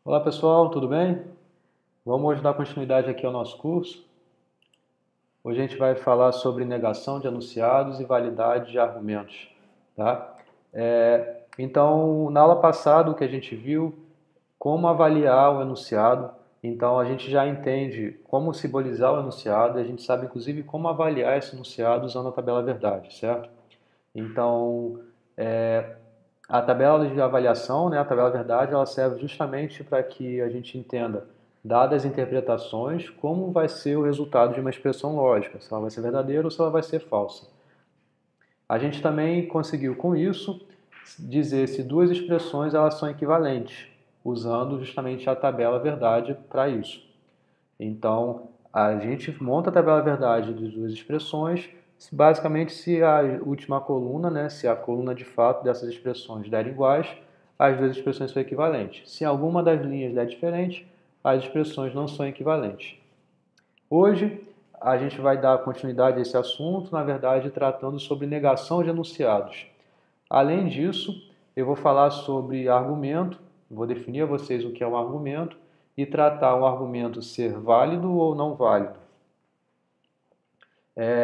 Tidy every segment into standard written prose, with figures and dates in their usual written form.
Olá pessoal, tudo bem? Vamos hoje dar continuidade aqui ao nosso curso. Hoje a gente vai falar sobre negação de enunciados e validade de argumentos, tá? Então, na aula passada o que a gente viu, como avaliar o enunciado. Então a gente já entende como simbolizar o enunciado e a gente sabe inclusive como avaliar esse enunciado usando a tabela verdade, certo? Então, a tabela de avaliação, né, a tabela verdade, ela serve justamente para que a gente entenda, dadas as interpretações, como vai ser o resultado de uma expressão lógica, se ela vai ser verdadeira ou se ela vai ser falsa. A gente também conseguiu com isso dizer se duas expressões elas são equivalentes, usando justamente a tabela verdade para isso. Então, a gente monta a tabela verdade de duas expressões, basicamente se a última coluna, né, se a coluna de fato dessas expressões der iguais, as duas expressões são equivalentes. Se alguma das linhas der diferente, as expressões não são equivalentes. Hoje, a gente vai dar continuidade a esse assunto, na verdade, tratando sobre negação de enunciados. Além disso, eu vou falar sobre argumento, vou definir a vocês o que é um argumento e tratar um argumento ser válido ou não válido.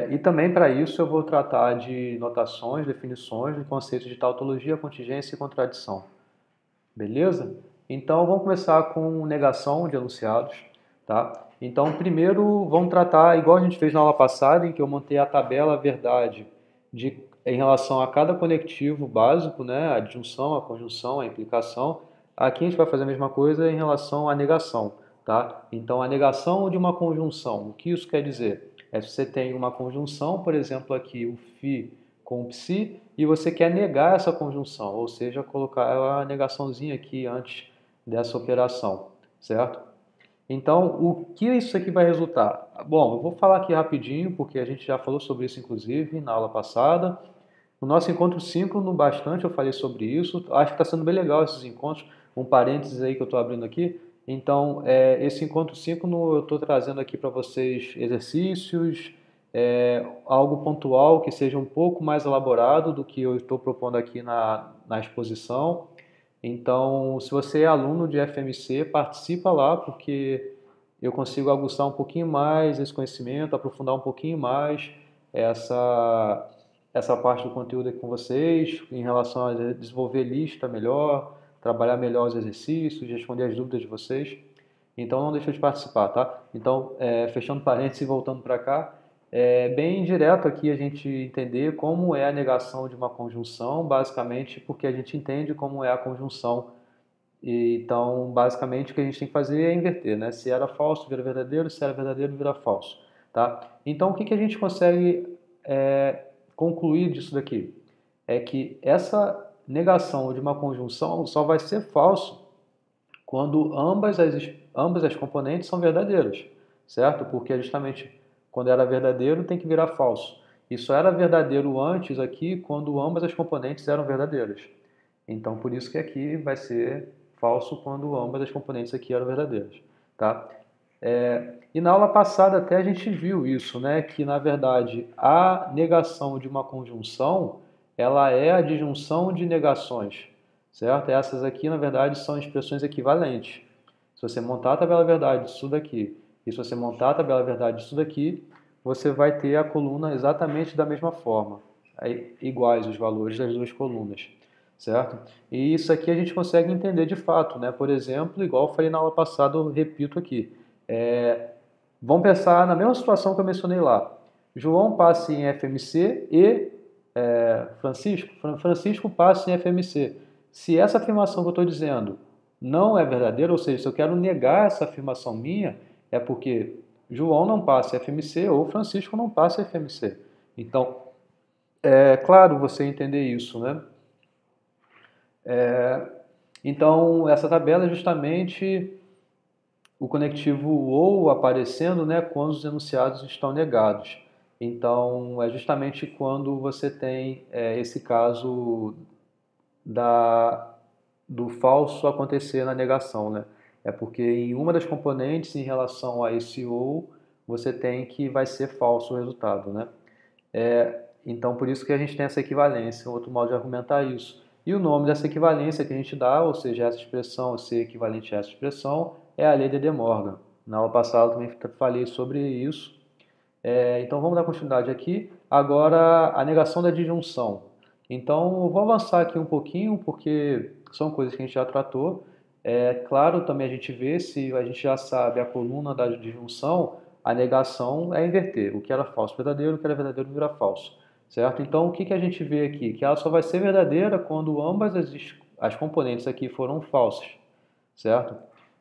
E também para isso eu vou tratar de notações, definições de conceitos de tautologia, contingência e contradição. Beleza? Então vamos começar com negação de enunciados, tá? Então primeiro vamos tratar igual a gente fez na aula passada, em que eu montei a tabela verdade em relação a cada conectivo básico, né? A disjunção, a conjunção, a implicação. Aqui a gente vai fazer a mesma coisa em relação à negação, tá? Então a negação de uma conjunção, o que isso quer dizer? É se você tem uma conjunção, por exemplo aqui o fi com o psi, e você quer negar essa conjunção, ou seja, colocar a negaçãozinha aqui antes dessa operação, certo? Então, o que isso aqui vai resultar? Bom, eu vou falar aqui rapidinho, porque a gente já falou sobre isso, inclusive, na aula passada. No nosso encontro síncrono, bastante eu falei sobre isso. Acho que está sendo bem legal esses encontros. Um parênteses aí que eu estou abrindo aqui. Então, esse encontro síncrono eu estou trazendo aqui para vocês exercícios, algo pontual que seja um pouco mais elaborado do que eu estou propondo aqui na exposição. Então, se você é aluno de FMC, participa lá, porque eu consigo aguçar um pouquinho mais esse conhecimento, aprofundar um pouquinho mais essa, essa parte do conteúdo aqui com vocês, em relação a desenvolver lista melhor, trabalhar melhor os exercícios, responder as dúvidas de vocês. Então, não deixa de participar, tá? Então, fechando parênteses e voltando para cá, é bem direto aqui a gente entender como é a negação de uma conjunção, basicamente porque a gente entende como é a conjunção. Então, basicamente, o que a gente tem que fazer é inverter, né? Se era falso, vira verdadeiro, se era verdadeiro, vira falso, tá? Então, o que a gente consegue concluir disso daqui? É que essa negação de uma conjunção só vai ser falso quando ambas as componentes são verdadeiras, certo? Porque justamente quando era verdadeiro tem que virar falso. Isso era verdadeiro antes aqui quando ambas as componentes eram verdadeiras. Então por isso que aqui vai ser falso quando ambas as componentes aqui eram verdadeiras, tá? E na aula passada até a gente viu isso, né? Que na verdade a negação de uma conjunção ela é a disjunção de negações, certo? Essas aqui na verdade são expressões equivalentes. Se você montar a tabela verdade disso daqui e se você montar a tabela verdade disso daqui, você vai ter a coluna exatamente da mesma forma, iguais os valores das duas colunas, certo? E isso aqui a gente consegue entender de fato, né? Por exemplo, igual eu falei na aula passada, eu repito aqui. É, Vamos pensar na mesma situação que eu mencionei lá. João passa em FMC e Francisco passa em FMC. Se essa afirmação que eu estou dizendo não é verdadeira, ou seja, se eu quero negar essa afirmação minha, é porque João não passa em FMC ou Francisco não passa em FMC. Então, é claro você entender isso, né? Então, essa tabela é justamente o conectivo ou aparecendo, né, quando os enunciados estão negados. Então, é justamente quando você tem esse caso da, do falso acontecer na negação, né? É porque em uma das componentes, em relação a esse ou, você tem que vai ser falso o resultado, né? Então, por isso que a gente tem essa equivalência, outro modo de argumentar isso. E o nome dessa equivalência que a gente dá, ou seja, essa expressão ser equivalente a essa expressão, é a lei de De Morgan. Na aula passada também falei sobre isso. Então vamos dar continuidade aqui. Agora, a negação da disjunção. Então, eu vou avançar aqui um pouquinho, porque são coisas que a gente já tratou. É claro, também a gente vê, se a gente já sabe a coluna da disjunção, a negação é inverter. O que era falso verdadeiro, o que era verdadeiro vira falso. Certo? Então, o que a gente vê aqui? Que ela só vai ser verdadeira quando ambas as componentes aqui foram falsas. Certo?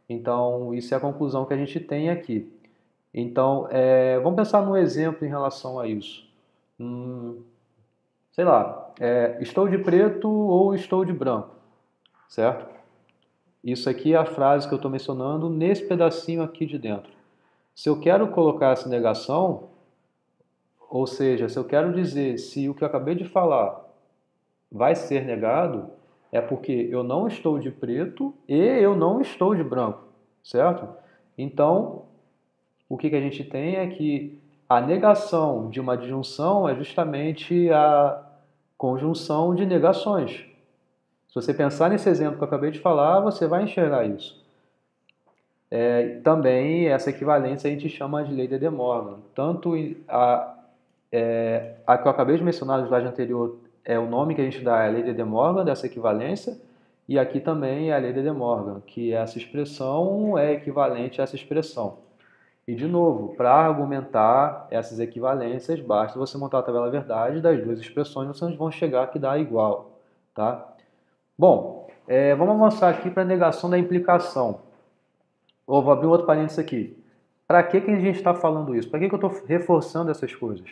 Então, isso é a conclusão que a gente tem aqui. Então, vamos pensar num exemplo em relação a isso. Sei lá, estou de preto ou estou de branco, certo? Isso aqui é a frase que eu estou mencionando nesse pedacinho aqui de dentro. Se eu quero colocar essa negação, ou seja, se eu quero dizer se o que eu acabei de falar vai ser negado, é porque eu não estou de preto e eu não estou de branco, certo? Então, o que a gente tem é que a negação de uma disjunção é justamente a conjunção de negações. Se você pensar nesse exemplo que eu acabei de falar, você vai enxergar isso. Também essa equivalência a gente chama de lei de De Morgan. Tanto a que eu acabei de mencionar no slide anterior é o nome que a gente dá, é a lei de De Morgan, dessa equivalência, e aqui também é a lei de De Morgan, que essa expressão é equivalente a essa expressão. E, de novo, para argumentar essas equivalências, basta você montar a tabela verdade das duas expressões, vocês vão chegar que dá igual. Tá? Bom, vamos avançar aqui para a negação da implicação. Vou abrir um outro parênteses aqui. Para que a gente está falando isso? Para que eu estou reforçando essas coisas?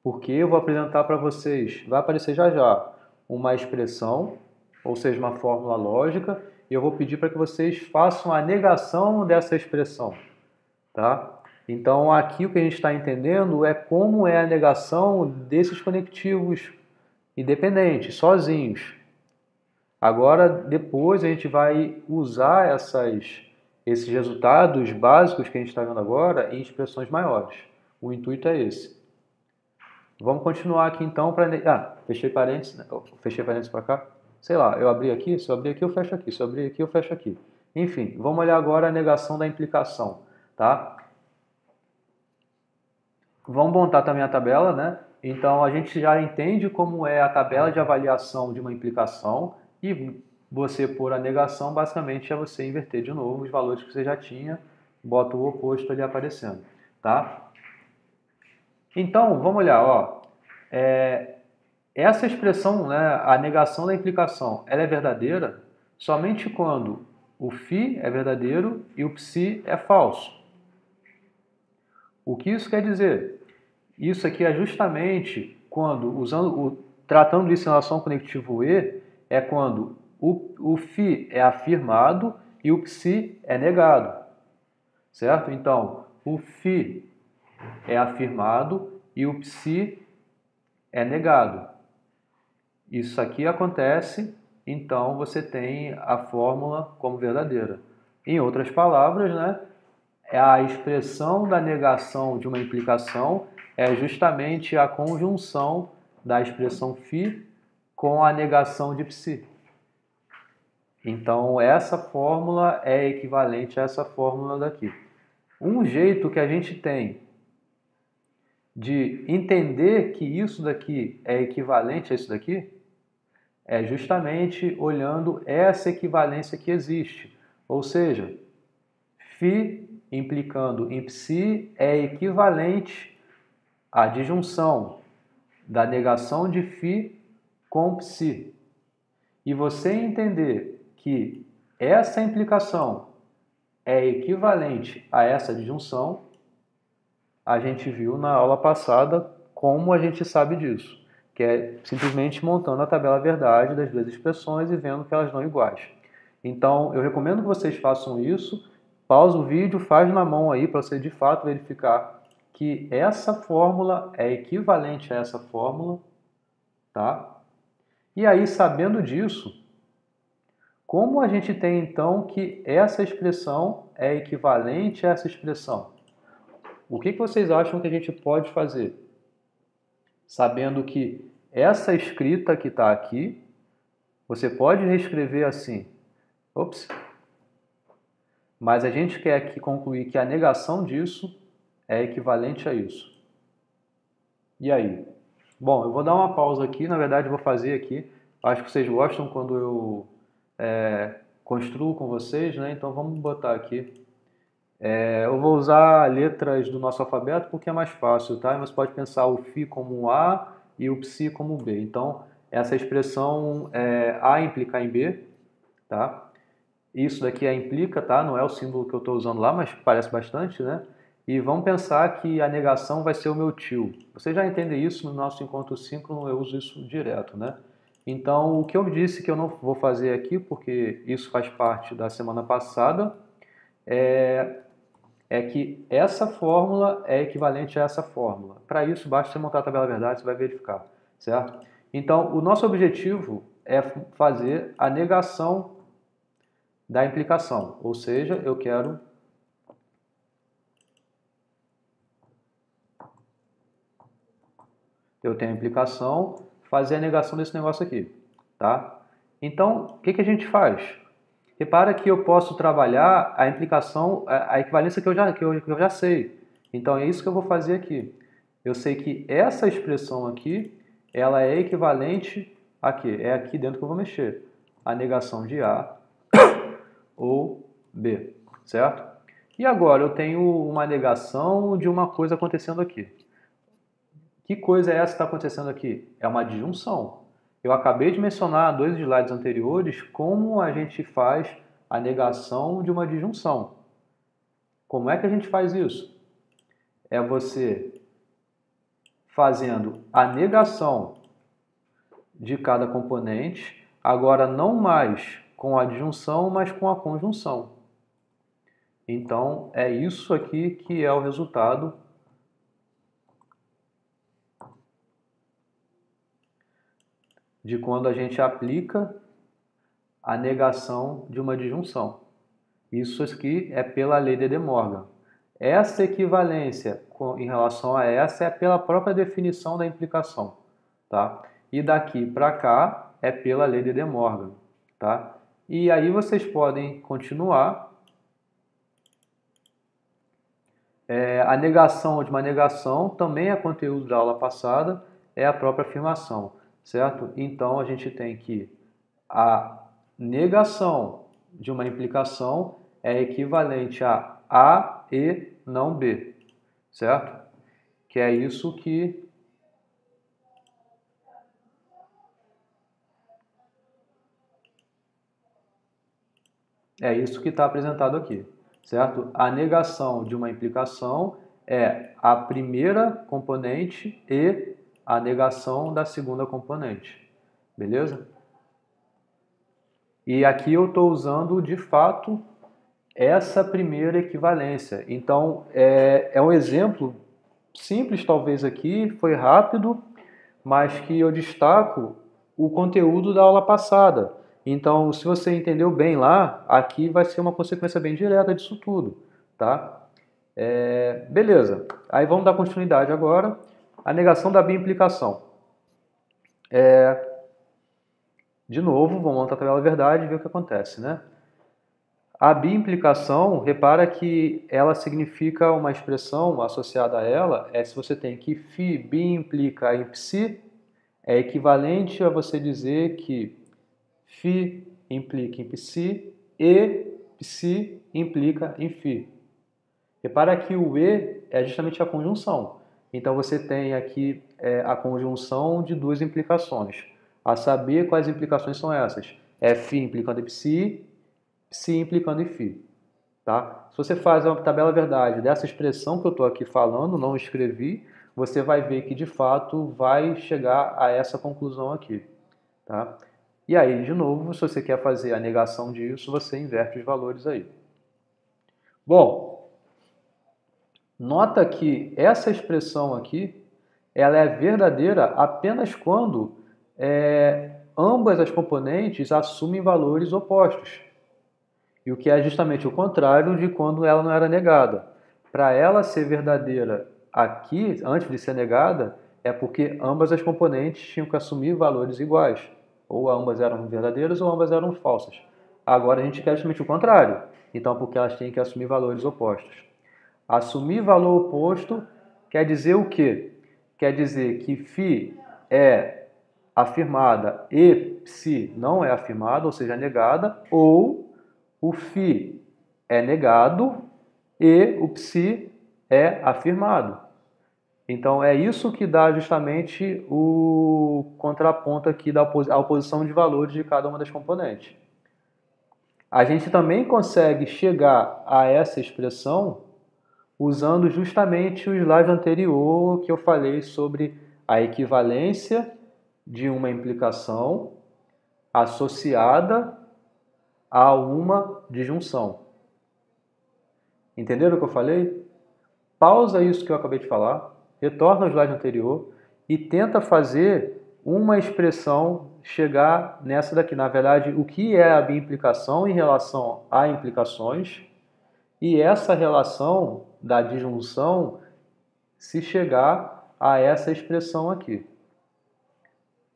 Porque eu vou apresentar para vocês, vai aparecer já já, uma expressão, ou seja, uma fórmula lógica, e eu vou pedir para que vocês façam a negação dessa expressão. Tá? Então, aqui o que a gente está entendendo é como é a negação desses conectivos independentes, sozinhos. Agora, depois a gente vai usar esses resultados básicos que a gente está vendo agora em expressões maiores. O intuito é esse. Vamos continuar aqui então para... fechei parênteses, né? Fechei parênteses para cá. Sei lá, eu abri aqui, se eu abrir aqui eu fecho aqui, se eu abrir aqui eu fecho aqui. Enfim, vamos olhar agora a negação da implicação. Tá? Vamos montar também a tabela, né? Então a gente já entende como é a tabela de avaliação de uma implicação e você pôr a negação basicamente é você inverter de novo os valores que você já tinha, bota o oposto ali aparecendo, tá? Então vamos olhar, ó, essa expressão, né, a negação da implicação, ela é verdadeira somente quando o φ é verdadeiro e o psi é falso. O que isso quer dizer? Isso aqui é justamente quando, tratando disso em relação ao conectivo E, é quando o φ é afirmado e o psi é negado. Certo? Então, o φ é afirmado e o psi é negado. Isso aqui acontece, então você tem a fórmula como verdadeira. Em outras palavras, né, a expressão da negação de uma implicação é justamente a conjunção da expressão φ com a negação de psi. Então, essa fórmula é equivalente a essa fórmula daqui. Um jeito que a gente tem de entender que isso daqui é equivalente a isso daqui é justamente olhando essa equivalência que existe. Ou seja, φ implicando em psi é equivalente à disjunção da negação de φ com psi. E você entender que essa implicação é equivalente a essa disjunção, a gente viu na aula passada como a gente sabe disso, que é simplesmente montando a tabela verdade das duas expressões e vendo que elas dão iguais. Então, eu recomendo que vocês façam isso, pausa o vídeo, faz na mão aí para você de fato verificar que essa fórmula é equivalente a essa fórmula, tá? E aí, sabendo disso, como a gente tem então que essa expressão é equivalente a essa expressão? O que vocês acham que a gente pode fazer? Sabendo que essa escrita que está aqui Você pode reescrever assim. Ops. Mas a gente quer aqui concluir que a negação disso é equivalente a isso. E aí? Bom, eu vou dar uma pausa aqui, na verdade eu vou fazer aqui. Acho que vocês gostam quando eu construo com vocês, né? Então vamos botar aqui. Eu vou usar letras do nosso alfabeto porque é mais fácil, tá? Você pode pensar o φ como um A e o psi como um B. Então, essa expressão A implica em B, tá? Isso daqui implica, tá? Não é o símbolo que eu estou usando lá, mas parece bastante, né? E vamos pensar que a negação vai ser o meu tio. Você já entende isso no nosso encontro síncrono, eu uso isso direto, né? Então, o que eu disse que eu não vou fazer aqui, porque isso faz parte da semana passada, é que essa fórmula é equivalente a essa fórmula. Para isso, basta você montar a tabela verdade, você vai verificar, certo? Então, o nosso objetivo é fazer a negação da implicação, ou seja, eu tenho a implicação, fazer a negação desse negócio aqui, tá? Então, o que a gente faz? Repara que eu posso trabalhar a implicação, a equivalência que eu já sei. Então, é isso que eu vou fazer aqui. Eu sei que essa expressão aqui, ela é equivalente a quê? É aqui dentro que eu vou mexer. A negação de A ou B, certo? E agora eu tenho uma negação de uma coisa acontecendo aqui. Que coisa é essa que está acontecendo aqui? É uma disjunção. Eu acabei de mencionar dois slides anteriores como a gente faz a negação de uma disjunção. Como é que a gente faz isso? É você fazendo a negação de cada componente, agora não mais com a disjunção, mas com a conjunção. Então, é isso aqui que é o resultado de quando a gente aplica a negação de uma disjunção. Isso aqui é pela lei de De Morgan. Essa equivalência em relação a essa é pela própria definição da implicação, tá? E daqui para cá é pela lei de De Morgan, tá? E aí vocês podem continuar. A negação de uma negação também é conteúdo da aula passada, é a própria afirmação, certo? Então a gente tem que a negação de uma implicação é equivalente a e não B, certo? Que é isso que está apresentado aqui, certo? A negação de uma implicação é a primeira componente e a negação da segunda componente, beleza? E aqui eu estou usando, de fato, essa primeira equivalência. Então, é um exemplo simples, talvez aqui, foi rápido, mas que eu destaco o conteúdo da aula passada. Então, se você entendeu bem lá, aqui vai ser uma consequência bem direta disso tudo, tá? Beleza. Aí vamos dar continuidade agora. A negação da biimplicação. De novo, vamos montar a tabela verdade e ver o que acontece, né? A biimplicação, repara que ela significa uma expressão associada a ela, se você tem que φ biimplica em psi, é equivalente a você dizer que φ implica em psi e psi implica em φ. Repara que o e é justamente a conjunção. Então você tem aqui a conjunção de duas implicações. A saber quais implicações são essas. É φ implicando em psi, psi implicando em φ. Tá? Se você faz uma tabela verdade dessa expressão que eu estou aqui falando, não escrevi, você vai ver que de fato vai chegar a essa conclusão aqui. Tá? E aí, de novo, se você quer fazer a negação disso, você inverte os valores aí. Bom, nota que essa expressão aqui, ela é verdadeira apenas quando ambas as componentes assumem valores opostos. E o que é justamente o contrário de quando ela não era negada. Para ela ser verdadeira aqui, antes de ser negada, é porque ambas as componentes tinham que assumir valores iguais. Ou ambas eram verdadeiras ou ambas eram falsas. Agora a gente quer justamente o contrário. Então, porque elas têm que assumir valores opostos. Assumir valor oposto quer dizer o quê? Quer dizer que φ é afirmada e psi não é afirmada, ou seja, negada, ou o φ é negado e o psi é afirmado. Então é isso que dá justamente o contraponto aqui da oposição de valores de cada uma das componentes. A gente também consegue chegar a essa expressão usando justamente o slide anterior que eu falei sobre a equivalência de uma implicação associada a uma disjunção. Entenderam o que eu falei? Pausa isso que eu acabei de falar, retorna ao slide anterior e tenta fazer uma expressão chegar nessa daqui. Na verdade, o que é a biimplicação em relação a implicações e essa relação da disjunção se chegar a essa expressão aqui.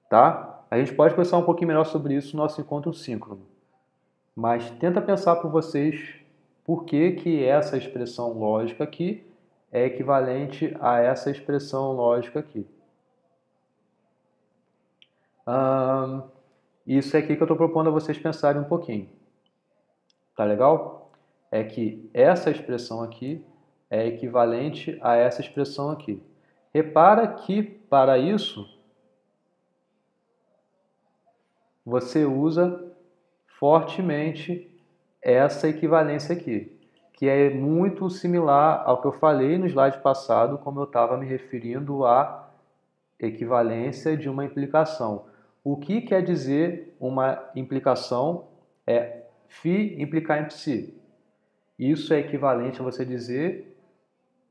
Tá? A gente pode pensar um pouquinho melhor sobre isso no nosso encontro síncrono. Mas tenta pensar por vocês por que essa expressão lógica aqui é equivalente a essa expressão lógica aqui. Isso é aqui que eu estou propondo a vocês pensarem um pouquinho. Tá legal? É que essa expressão aqui é equivalente a essa expressão aqui. Repara que, para isso, você usa fortemente essa equivalência aqui, que é muito similar ao que eu falei no slide passado, como eu estava me referindo à equivalência de uma implicação. O que quer dizer uma implicação é φ implicar em psi. Isso é equivalente a você dizer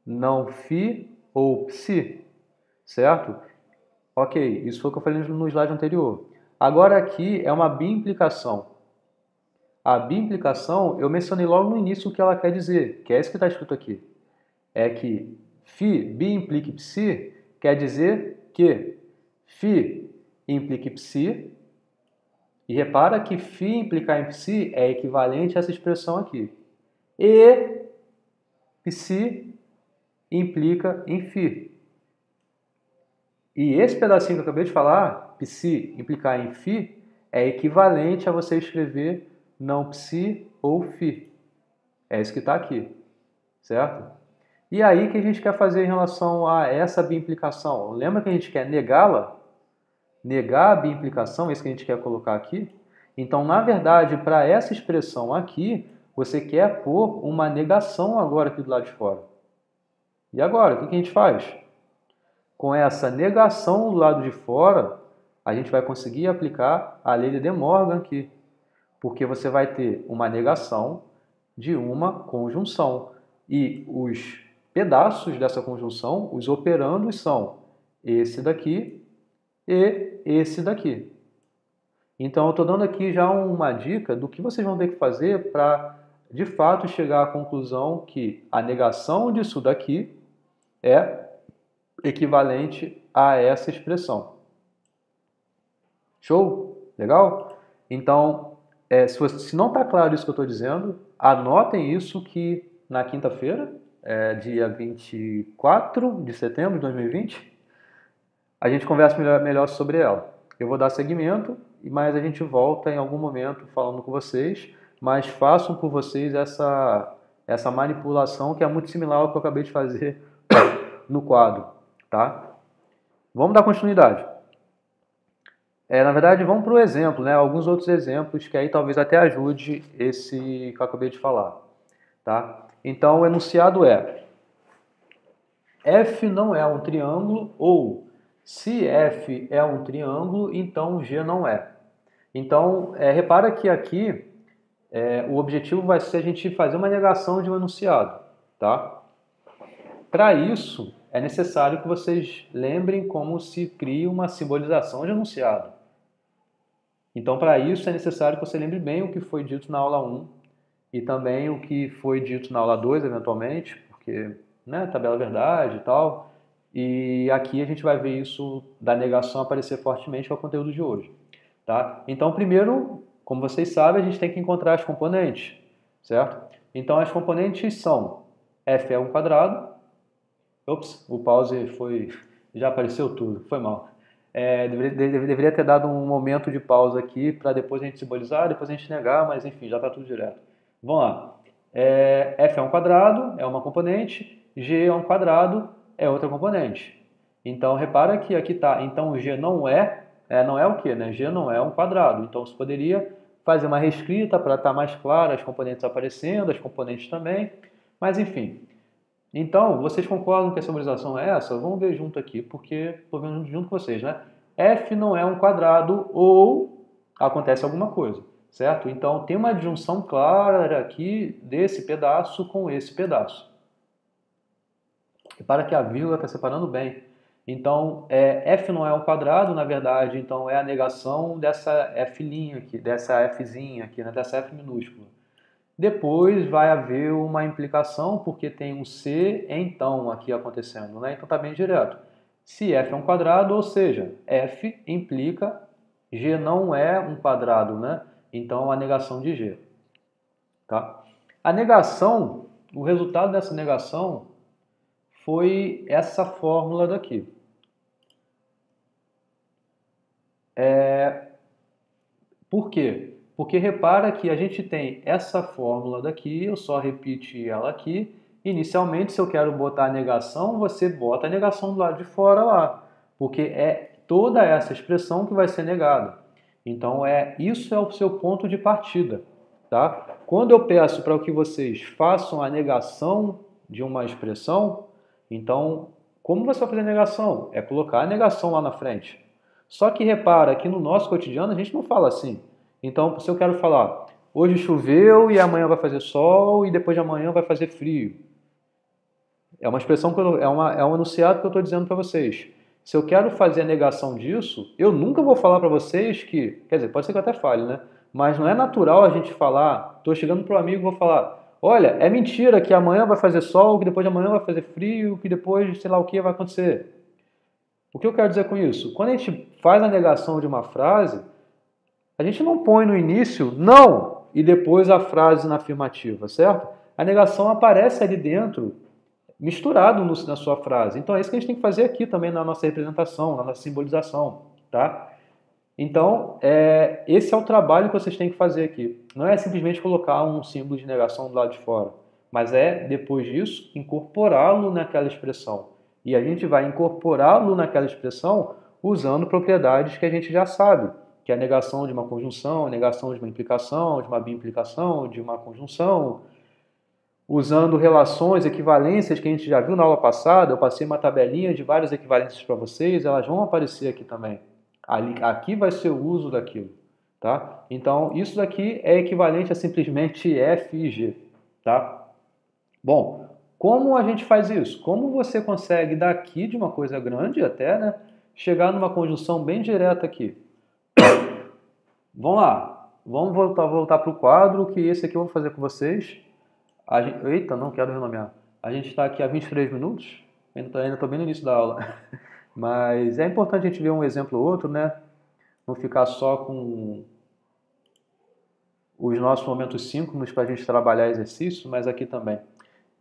não φ ou psi, certo? Ok, isso foi o que eu falei no slide anterior. Agora aqui é uma biimplicação. A biimplicação, eu mencionei logo no início o que ela quer dizer, que é isso que está escrito aqui. É que φ biimplica psi quer dizer que φ implica psi, e repara que φ implicar em psi é equivalente a essa expressão aqui. E psi implica em φ. E esse pedacinho que eu acabei de falar, psi implicar em φ, é equivalente a você escrever não psi ou φ. É isso que está aqui, certo? E aí o que a gente quer fazer em relação a essa biimplicação? Lembra que a gente quer negá-la? Negar a biimplicação, é isso que a gente quer colocar aqui? Então, na verdade, para essa expressão aqui, você quer pôr uma negação agora aqui do lado de fora. E agora, o que a gente faz? Com essa negação do lado de fora, a gente vai conseguir aplicar a lei de De Morgan aqui. Porque você vai ter uma negação de uma conjunção. E os pedaços dessa conjunção, os operandos são esse daqui e esse daqui. Então, eu estou dando aqui já uma dica do que vocês vão ter que fazer para, de fato, chegar à conclusão que a negação disso daqui é equivalente a essa expressão. Show? Legal? Então, se não está claro isso que eu estou dizendo, anotem isso que na quinta-feira, dia 24 de setembro de 2020, a gente conversa melhor sobre ela. Eu vou dar seguimento, mas a gente volta em algum momento falando com vocês, mas façam por vocês essa manipulação que é muito similar ao que eu acabei de fazer no quadro. Tá? Vamos dar continuidade. Na verdade, vamos para o exemplo, né? Alguns outros exemplos que aí talvez até ajude esse que eu acabei de falar. Tá? Então, o enunciado é: F não é um triângulo, ou se F é um triângulo, então G não é. Então, repara que aqui o objetivo vai ser a gente fazer uma negação de um enunciado. Tá? Para isso, é necessário que vocês lembrem como se cria uma simbolização de enunciado. Então, para isso, é necessário que você lembre bem o que foi dito na aula 1 e também o que foi dito na aula 2, eventualmente, porque, né, tabela verdade e tal. E aqui a gente vai ver isso da negação aparecer fortemente, que é o conteúdo de hoje. Tá? Então, primeiro, como vocês sabem, a gente tem que encontrar as componentes, certo? Então, as componentes são f é um quadrado. Ops, o pause foi... já apareceu tudo, foi mal. Deveria ter dado um momento de pausa aqui para depois a gente simbolizar, depois a gente negar, mas enfim, já está tudo direto. Vamos lá. F é um quadrado, é uma componente, G é um quadrado, é outra componente. Então, repara que aqui está, então G não é o quê? Né? G não é um quadrado. Então, você poderia fazer uma reescrita para estar mais claro, as componentes aparecendo, as componentes também, mas enfim. Então, vocês concordam que a simbolização é essa? Vamos ver junto aqui, porque estou vendo junto com vocês, né? F não é um quadrado ou acontece alguma coisa, certo? Então, tem uma adjunção clara aqui desse pedaço com esse pedaço. Repara que a vírgula está separando bem. Então, F não é um quadrado, na verdade, então é a negação dessa F' aqui, dessa Fzinha aqui, né? Dessa F minúscula. Depois vai haver uma implicação, porque tem um C então aqui acontecendo, né? Então está bem direto. Se F é um quadrado, ou seja, F implica G não é um quadrado, né? Então a negação de G. Tá? A negação, o resultado dessa negação foi essa fórmula daqui. Por quê? Porque repara que a gente tem essa fórmula daqui, eu só repeti ela aqui. Inicialmente, se eu quero botar a negação, você bota a negação do lado de fora lá, porque é toda essa expressão que vai ser negada. Então, isso é o seu ponto de partida. Tá? Quando eu peço para que vocês façam a negação de uma expressão, então, como você vai fazer a negação? É colocar a negação lá na frente. Só que repara que no nosso cotidiano a gente não fala assim. Então, se eu quero falar, hoje choveu e amanhã vai fazer sol e depois de amanhã vai fazer frio. É uma expressão, é um enunciado que eu estou dizendo para vocês. Se eu quero fazer a negação disso, eu nunca vou falar para vocês que, quer dizer, pode ser que eu até fale, né? Mas não é natural a gente falar, estou chegando para um amigo e vou falar, olha, é mentira que amanhã vai fazer sol, que depois de amanhã vai fazer frio, que depois sei lá o que vai acontecer. O que eu quero dizer com isso? Quando a gente faz a negação de uma frase, a gente não põe no início não e depois a frase na afirmativa, certo? A negação aparece ali dentro, misturado na sua frase. Então é isso que a gente tem que fazer aqui também na nossa representação, na nossa simbolização, tá? Então, esse é o trabalho que vocês têm que fazer aqui. Não é simplesmente colocar um símbolo de negação do lado de fora, mas depois disso, incorporá-lo naquela expressão. E a gente vai incorporá-lo naquela expressão usando propriedades que a gente já sabe, que é a negação de uma conjunção, a negação de uma implicação, de uma bimplicação, de uma conjunção, usando relações, equivalências que a gente já viu na aula passada. Eu passei uma tabelinha de várias equivalências para vocês, elas vão aparecer aqui também. Aqui vai ser o uso daquilo. Tá? Então, isso daqui é equivalente a simplesmente F e G. Tá? Bom, como a gente faz isso? Como você consegue daqui de uma coisa grande até, né, chegar numa conjunção bem direta aqui? Vamos lá, vamos voltar para o quadro, que esse aqui eu vou fazer com vocês. Eita, não quero renomear. A gente está aqui há 23 minutos, ainda estou bem no início da aula. Mas é importante a gente ver um exemplo ou outro, né? Não ficar só com os nossos momentos síncronos para a gente trabalhar exercício, mas aqui também.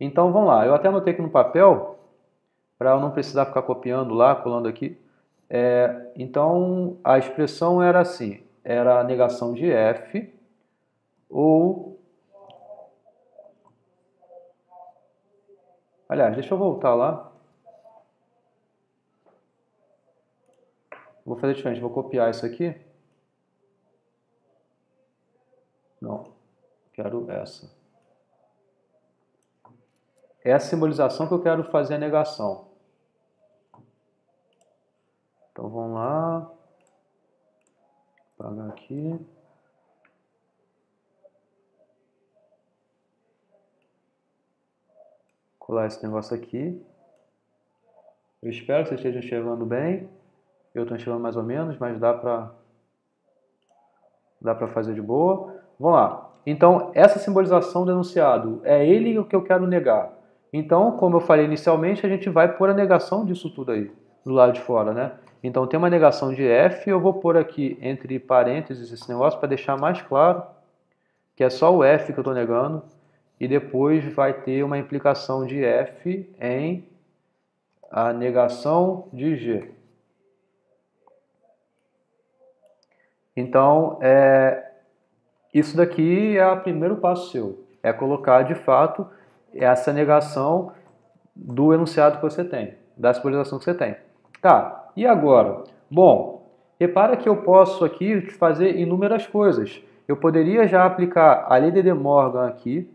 Então vamos lá, eu até anotei aqui no papel, para eu não precisar ficar copiando lá, colando aqui. Então a expressão era assim, era a negação de F, ou... Aliás, deixa eu voltar lá. Vou fazer diferente, vou copiar isso aqui. Não, quero essa. É a simbolização que eu quero fazer a negação. Então vamos lá. Apagar aqui. Colar esse negócio aqui. Eu espero que vocês estejam enxergando bem. Eu estou enxergando mais ou menos, mas dá para fazer de boa. Vamos lá. Então, essa simbolização do enunciado é ele o que eu quero negar. Então, como eu falei inicialmente, a gente vai pôr a negação disso tudo aí, do lado de fora, né? Então, tem uma negação de f, eu vou pôr aqui entre parênteses esse negócio para deixar mais claro que é só o f que eu estou negando, e depois vai ter uma implicação de f em a negação de g. Então, isso daqui é o primeiro passo seu, é colocar de fato essa negação do enunciado que você tem, da simbolização que você tem. Tá, e agora? Bom, repara que eu posso aqui fazer inúmeras coisas. Eu poderia já aplicar a lei de De Morgan aqui,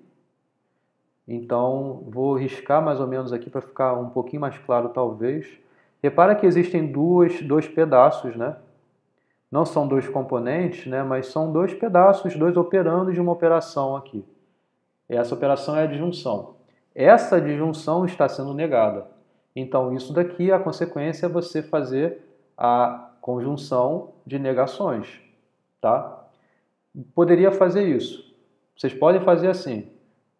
então vou riscar mais ou menos aqui para ficar um pouquinho mais claro talvez. Repara que existem dois pedaços, né? Não são dois componentes, né? Mas são dois pedaços, dois operandos de uma operação aqui. Essa operação é a disjunção. Essa disjunção está sendo negada. Então, isso daqui, a consequência é você fazer a conjunção de negações, tá? Poderia fazer isso. Vocês podem fazer assim.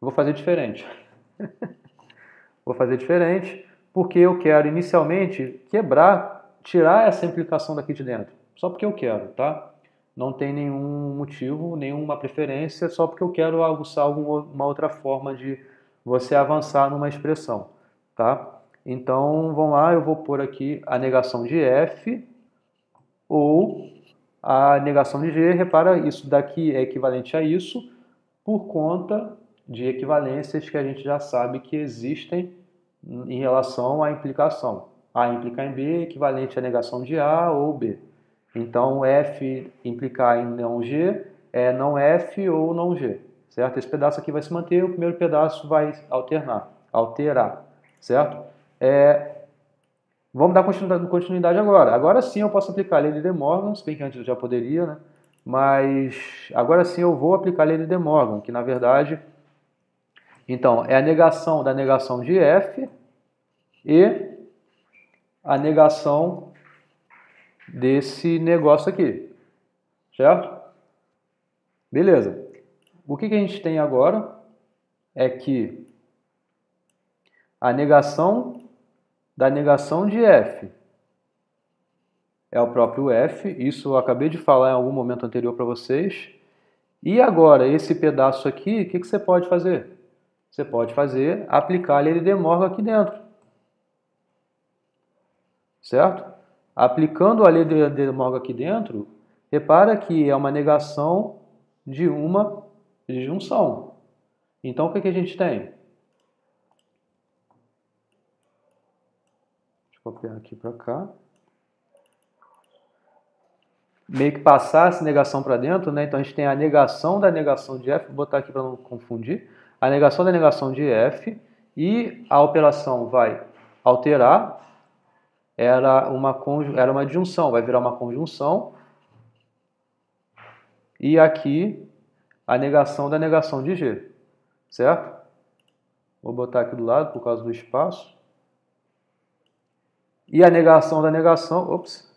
Vou fazer diferente. Vou fazer diferente porque eu quero inicialmente tirar essa implicação daqui de dentro. Só porque eu quero, tá? Não tem nenhum motivo, nenhuma preferência, só porque eu quero uma outra forma de você avançar numa expressão, tá? Então, vamos lá, eu vou pôr aqui a negação de f ou a negação de g. Repara, isso daqui é equivalente a isso por conta de equivalências que a gente já sabe que existem em relação à implicação. A implicar em B é equivalente à negação de A ou B. Então, F implicar em não G é não F ou não G, certo? Esse pedaço aqui vai se manter, o primeiro pedaço vai alterar, certo? Vamos dar continuidade agora. Agora sim eu posso aplicar a lei de De Morgan, se bem que antes eu já poderia, né? Mas agora sim eu vou aplicar a lei de De Morgan, que na verdade, então, é a negação da negação de F e a negação desse negócio aqui, certo? Beleza. O que a gente tem agora é que a negação da negação de f é o próprio f, isso eu acabei de falar em algum momento anterior para vocês. E agora, esse pedaço aqui, o que você pode fazer? Você pode aplicar a lei de De Morgan aqui dentro, certo? Aplicando a lei de De Morgan aqui dentro, repara que é uma negação de uma disjunção. Então, o que a gente tem? Deixa eu copiar aqui para cá. Meio que passar essa negação para dentro, né? Então, a gente tem a negação da negação de f, vou botar aqui para não confundir. A negação da negação de f e a operação vai alterar, era uma disjunção, vai virar uma conjunção. E aqui, a negação da negação de g, certo? Vou botar aqui do lado por causa do espaço. E a negação da negação... Ops.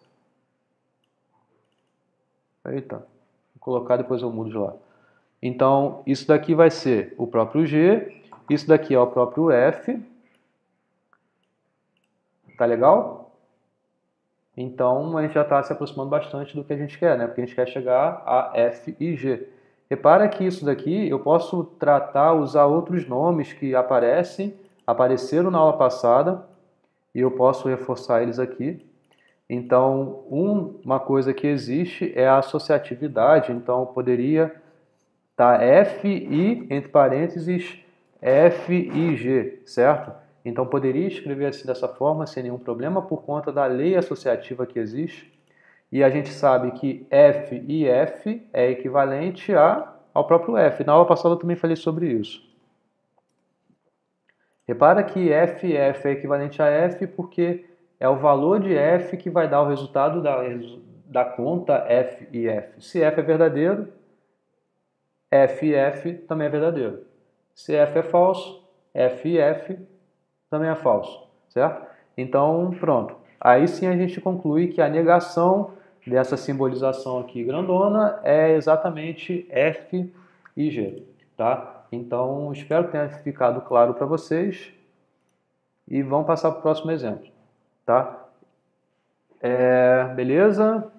Eita. Vou colocar, depois eu mudo de lado. Então, isso daqui vai ser o próprio g. Isso daqui é o próprio f. Tá legal? Então, a gente já está se aproximando bastante do que a gente quer, né? Porque a gente quer chegar a f e g. Repara que isso daqui eu posso usar outros nomes que apareceram na aula passada, e eu posso reforçar eles aqui. Então, uma coisa que existe é a associatividade. Então, eu poderia estar f e, entre parênteses, f e g, certo? Então, poderia escrever assim dessa forma, sem nenhum problema, por conta da lei associativa que existe. E a gente sabe que f e f é equivalente ao próprio f. Na aula passada eu também falei sobre isso. Repara que f e f é equivalente a f porque é o valor de f que vai dar o resultado da conta f e f. Se f é verdadeiro, f e f também é verdadeiro. Se f é falso, f e f também é falso, certo? Então, pronto. Aí sim a gente conclui que a negação dessa simbolização aqui grandona é exatamente f e g, tá? Então, espero que tenha ficado claro para vocês e vamos passar para o próximo exemplo, tá? Beleza?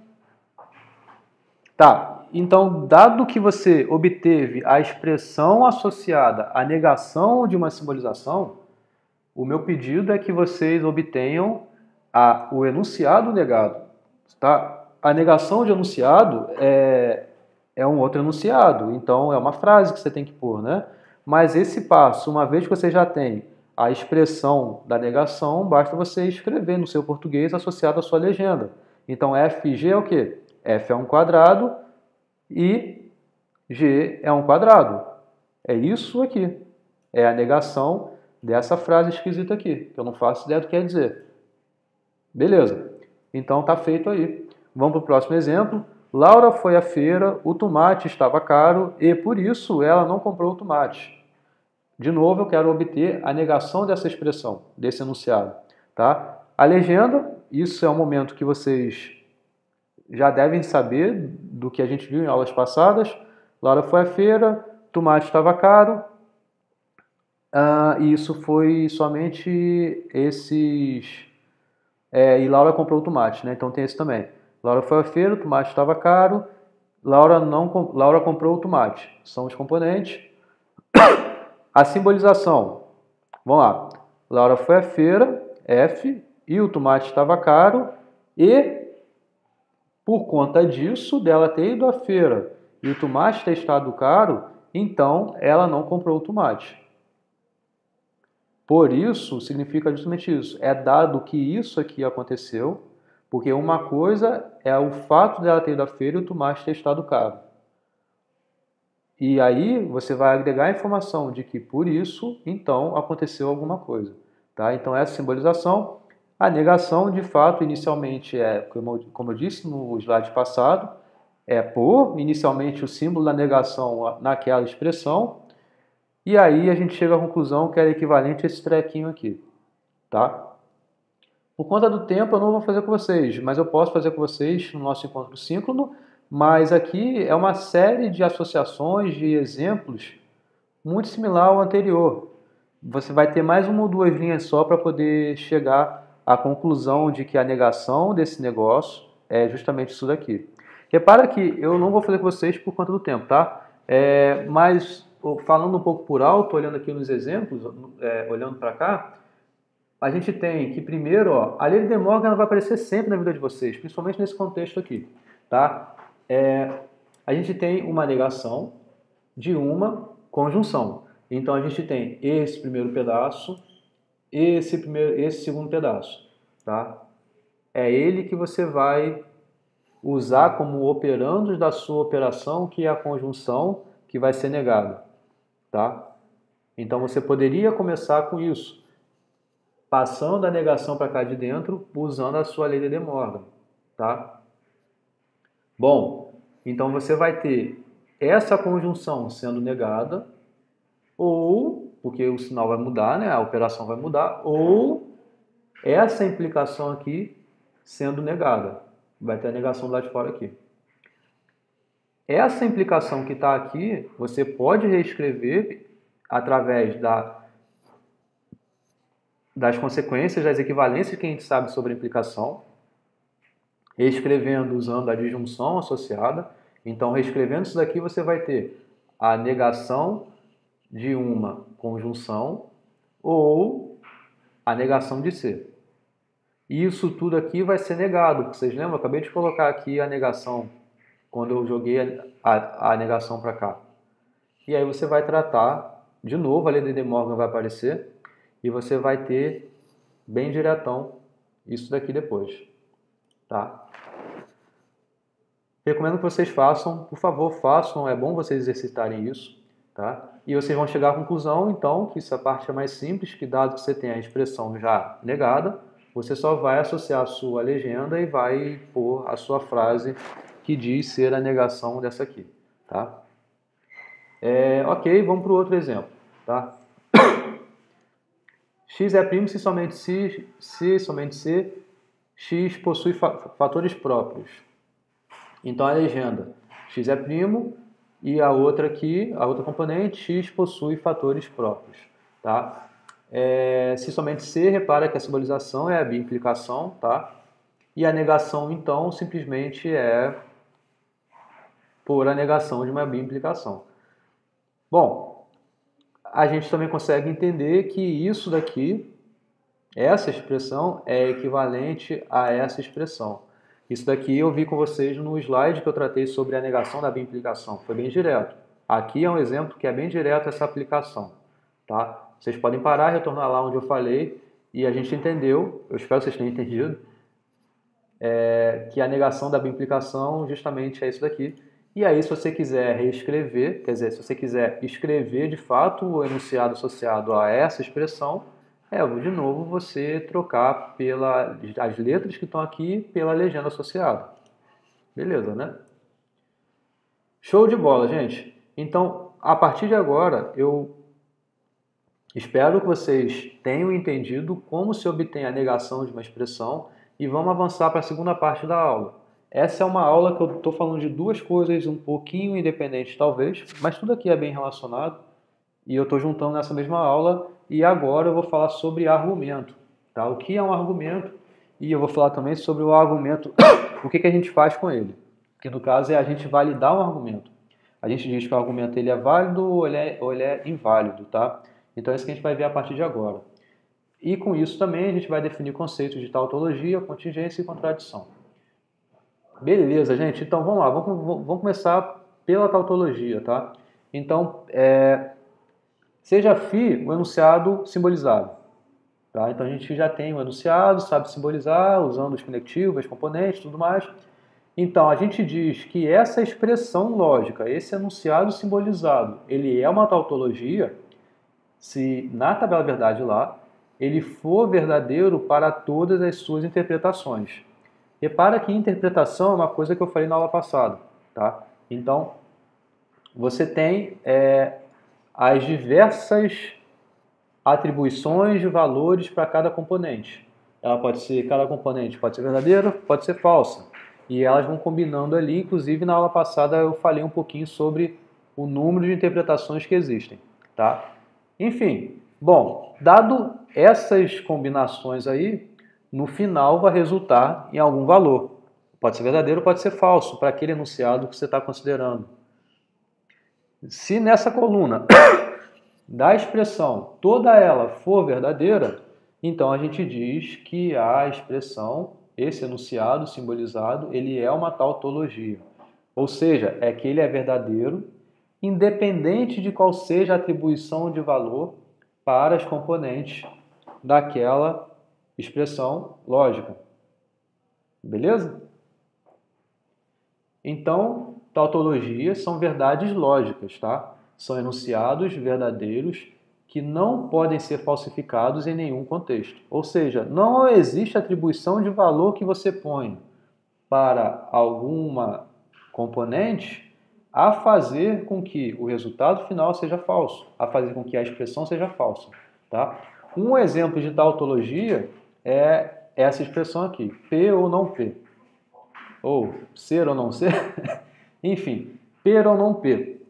Tá, então, dado que você obteve a expressão associada à negação de uma simbolização, o meu pedido é que vocês obtenham o enunciado negado. Tá? A negação de enunciado é um outro enunciado, então é uma frase que você tem que pôr, né? Mas esse passo, uma vez que você já tem a expressão da negação, basta você escrever no seu português associado à sua legenda. Então, FG é o quê? F é um quadrado e G é um quadrado. É isso aqui. É a negação dessa frase esquisita aqui, que eu não faço ideia do que quer dizer. Beleza. Então tá feito aí. Vamos para o próximo exemplo. Laura foi à feira, o tomate estava caro e por isso ela não comprou o tomate. De novo, eu quero obter a negação dessa expressão, desse enunciado. Tá? A legenda, isso é um momento que vocês já devem saber do que a gente viu em aulas passadas. Laura foi à feira, tomate estava caro. E isso foi somente esses... e Laura comprou o tomate, né? Então tem esse também. Laura foi à feira, o tomate estava caro. Laura comprou o tomate. São os componentes. A simbolização. Vamos lá. Laura foi à feira, F, e o tomate estava caro. E, por conta disso, dela ter ido à feira e o tomate ter estado caro, então ela não comprou o tomate. Por isso, significa justamente isso. É dado que isso aqui aconteceu, porque uma coisa é o fato dela ter ido à feira e o tomate ter estado caro. E aí você vai agregar a informação de que por isso, então, aconteceu alguma coisa. Tá? Então, essa simbolização, a negação, de fato, inicialmente como eu disse no slide passado, é pôr inicialmente o símbolo da negação naquela expressão, e aí a gente chega à conclusão que era equivalente a esse trequinho aqui. Tá? Por conta do tempo eu não vou fazer com vocês, mas eu posso fazer com vocês no nosso encontro síncrono, mas aqui é uma série de associações, de exemplos, muito similar ao anterior. Você vai ter mais uma ou duas linhas só para poder chegar à conclusão de que a negação desse negócio é justamente isso daqui. Repara que eu não vou fazer com vocês por conta do tempo, tá? Mas falando um pouco por alto, olhando aqui nos exemplos, olhando para cá, a gente tem que primeiro, a lei de De Morgan vai aparecer sempre na vida de vocês, principalmente nesse contexto aqui, tá? A gente tem uma negação de uma conjunção. Então a gente tem esse primeiro pedaço, esse segundo pedaço, tá? É ele que você vai usar como operandos da sua operação, que é a conjunção que vai ser negada, tá? Então você poderia começar com isso, passando a negação para cá de dentro, usando a sua lei de De Morgan, tá? Bom, então você vai ter essa conjunção sendo negada, ou, porque o sinal vai mudar, né? A operação vai mudar, ou essa implicação aqui sendo negada. Vai ter a negação do lado de fora aqui. Essa implicação que está aqui, você pode reescrever através das consequências, das equivalências que a gente sabe sobre a implicação, reescrevendo usando a disjunção associada. Então, reescrevendo isso daqui, você vai ter a negação de uma conjunção ou a negação de C. E isso tudo aqui vai ser negado. Vocês lembram? Eu acabei de colocar aqui a negação, quando eu joguei a negação para cá. E aí você vai tratar, de novo, a lei de De Morgan vai aparecer, e você vai ter bem diretão isso daqui depois. Tá? Recomendo que vocês façam, por favor, façam, é bom vocês exercitarem isso. Tá? E vocês vão chegar à conclusão, então, que essa parte é mais simples, que dado que você tem a expressão já negada, você só vai associar a sua legenda e vai pôr a sua frase que diz ser a negação dessa aqui. Tá? Ok, vamos para o outro exemplo. Tá? X é primo se somente C, X possui fatores próprios. Então a legenda, X é primo, e a outra aqui, a outra componente, X possui fatores próprios. Tá? Se somente C, repara que a simbolização é a biimplicação, tá? E a negação, então, simplesmente é por a negação de uma bimplicação. Bom, a gente também consegue entender que isso daqui, essa expressão, é equivalente a essa expressão. Isso daqui eu vi com vocês no slide que eu tratei sobre a negação da bimplicação. Foi bem direto. Aqui é um exemplo que é bem direto essa aplicação. Tá? Vocês podem parar, retornar lá onde eu falei e a gente entendeu, eu espero que vocês tenham entendido, que a negação da bimplicação justamente é isso daqui. E aí, se você quiser reescrever, quer dizer, se você quiser escrever de fato o enunciado associado a essa expressão, de novo você trocar as letras que estão aqui pela legenda associada. Beleza, né? Show de bola, gente. Então, a partir de agora, eu espero que vocês tenham entendido como se obtém a negação de uma expressão e vamos avançar para a segunda parte da aula. Essa é uma aula que eu estou falando de duas coisas um pouquinho independentes talvez, mas tudo aqui é bem relacionado e eu estou juntando nessa mesma aula e agora eu vou falar sobre argumento. Tá? O que é um argumento e eu vou falar também sobre o argumento, o que a gente faz com ele. Que no caso é a gente validar um argumento. A gente diz que o argumento ele é válido ou ele é inválido, tá? Então é isso que a gente vai ver a partir de agora. E com isso também a gente vai definir conceitos de tautologia, contingência e contradição. Beleza, gente. Então vamos lá, vamos começar pela tautologia, tá? Então, seja φ o enunciado simbolizado. Tá? Então a gente já tem o enunciado, sabe simbolizar, usando os conectivos, as componentes e tudo mais. Então, a gente diz que essa expressão lógica, esse enunciado simbolizado, ele é uma tautologia se na tabela verdade lá, ele for verdadeiro para todas as suas interpretações. Repara que interpretação é uma coisa que eu falei na aula passada. Tá? Então, você tem as diversas atribuições de valores para cada componente. Cada componente pode ser verdadeira, pode ser falsa. E elas vão combinando ali, inclusive na aula passada eu falei um pouquinho sobre o número de interpretações que existem. Tá? Enfim, bom, dado essas combinações aí, no final vai resultar em algum valor. Pode ser verdadeiro, pode ser falso, para aquele enunciado que você está considerando. Se nessa coluna da expressão toda ela for verdadeira, então a gente diz que a expressão, esse enunciado simbolizado, ele é uma tautologia. Ou seja, é que ele é verdadeiro, independente de qual seja a atribuição de valor para as componentes daquela expressão lógica. Beleza? Então, tautologias são verdades lógicas, tá? São enunciados verdadeiros que não podem ser falsificados em nenhum contexto. Ou seja, não existe atribuição de valor que você põe para alguma componente a fazer com que o resultado final seja falso, a fazer com que a expressão seja falsa. Tá? Um exemplo de tautologia é essa expressão aqui, P ou não P. Ou ser ou não ser. Enfim, per ou não per.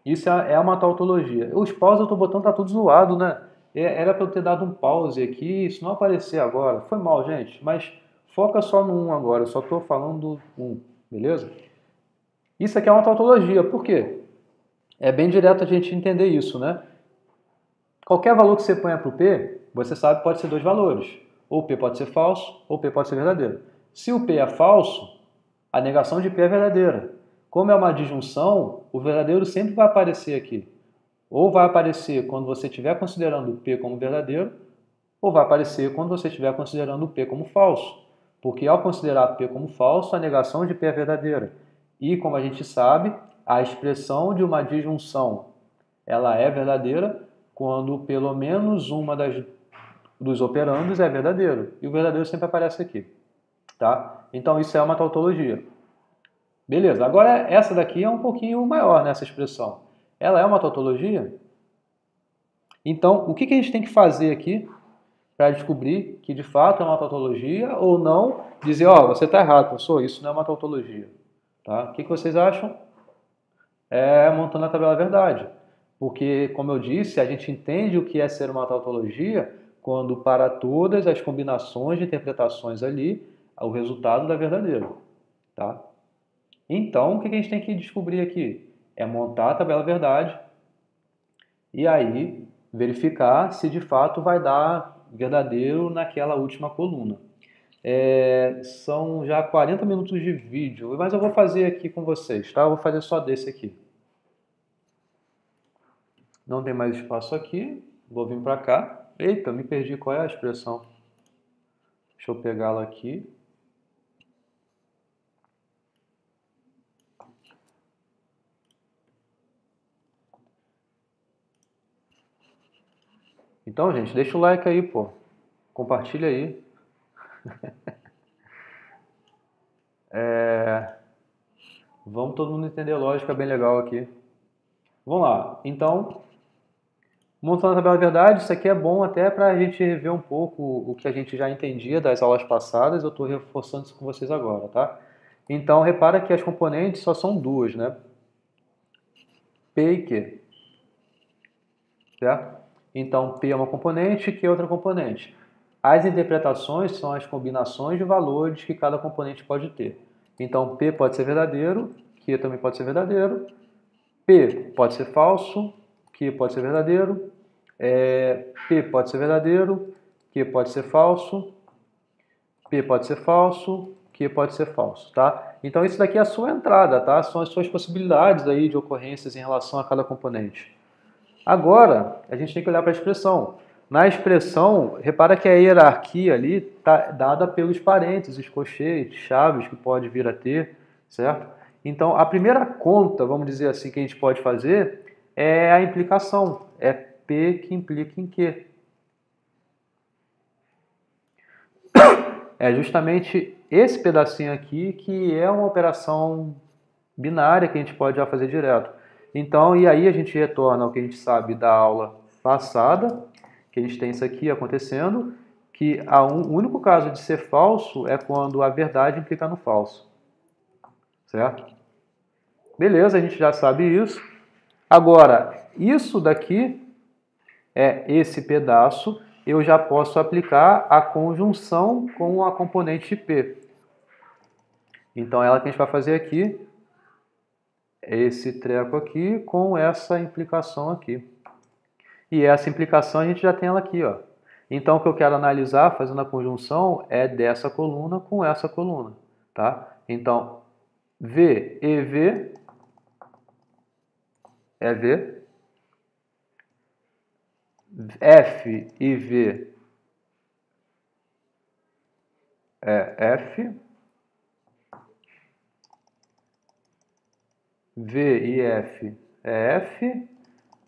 Isso é uma tautologia. Os paus eu estou botando, tá tudo zoado, né? Era para eu ter dado um pause aqui, isso não aparecer agora. Foi mal, gente, mas foca só no 1 agora, eu só estou falando do 1, beleza? Isso aqui é uma tautologia, por quê? É bem direto a gente entender isso, né? Qualquer valor que você ponha para o P, você sabe que pode ser dois valores. Ou P pode ser falso, ou P pode ser verdadeiro. Se o P é falso, a negação de P é verdadeira. Como é uma disjunção, o verdadeiro sempre vai aparecer aqui. Ou vai aparecer quando você estiver considerando o P como verdadeiro, ou vai aparecer quando você estiver considerando o P como falso. Porque ao considerar P como falso, a negação de P é verdadeira. E, como a gente sabe, a expressão de uma disjunção ela é verdadeira quando pelo menos uma dos operandos é verdadeiro. E o verdadeiro sempre aparece aqui. Tá? Então, isso é uma tautologia. Beleza, agora essa daqui é um pouquinho maior nessa expressão. Ela é uma tautologia? Então, o que a gente tem que fazer aqui para descobrir que de fato é uma tautologia ou não dizer, ó, você está errado, professor, isso não é uma tautologia. Tá? O que vocês acham? Montando a tabela verdade. Porque, como eu disse, a gente entende o que é ser uma tautologia quando para todas as combinações de interpretações ali, o resultado dá verdadeiro, tá? Então, o que a gente tem que descobrir aqui? É montar a tabela verdade e aí verificar se de fato vai dar verdadeiro naquela última coluna. São já 40 minutos de vídeo, mas eu vou fazer aqui com vocês, tá? Eu vou fazer só desse aqui. Não tem mais espaço aqui, vou vir para cá. Eita, me perdi, qual é a expressão? Deixa eu pegá-la aqui. Então, gente, deixa o like aí, pô. Compartilha aí. Vamos todo mundo entender a lógica bem legal aqui. Vamos lá. Então, montando a tabela de verdade, isso aqui é bom até para a gente rever um pouco o que a gente já entendia das aulas passadas. Eu estou reforçando isso com vocês agora, tá? Então, repara que as componentes só são duas, né? P e Q. Certo? Então, P é uma componente e Q é outra componente. As interpretações são as combinações de valores que cada componente pode ter. Então, P pode ser verdadeiro, Q também pode ser verdadeiro, P pode ser falso, Q pode ser verdadeiro, P pode ser verdadeiro, Q pode ser falso, P pode ser falso, Q pode ser falso, tá? Então, isso daqui é a sua entrada, tá? São as suas possibilidades aí de ocorrências em relação a cada componente. Agora, a gente tem que olhar para a expressão. Na expressão, repara que a hierarquia ali está dada pelos parênteses, colchetes, chaves que pode vir a ter, certo? Então, a primeira conta, vamos dizer assim, que a gente pode fazer é a implicação. É P que implica em Q. É justamente esse pedacinho aqui que é uma operação binária que a gente pode já fazer direto. Então, e aí a gente retorna ao que a gente sabe da aula passada, que a gente tem isso aqui acontecendo, que o único caso de ser falso é quando a verdade implica no falso. Certo? Beleza, a gente já sabe isso. Agora, isso daqui é esse pedaço, eu já posso aplicar a conjunção com a componente P. Então, ela que a gente vai fazer aqui, esse treco aqui com essa implicação aqui. E essa implicação a gente já tem ela aqui, ó. Então, o que eu quero analisar fazendo a conjunção é dessa coluna com essa coluna, tá? Então, V e V é V, F e V é F, V e F é F,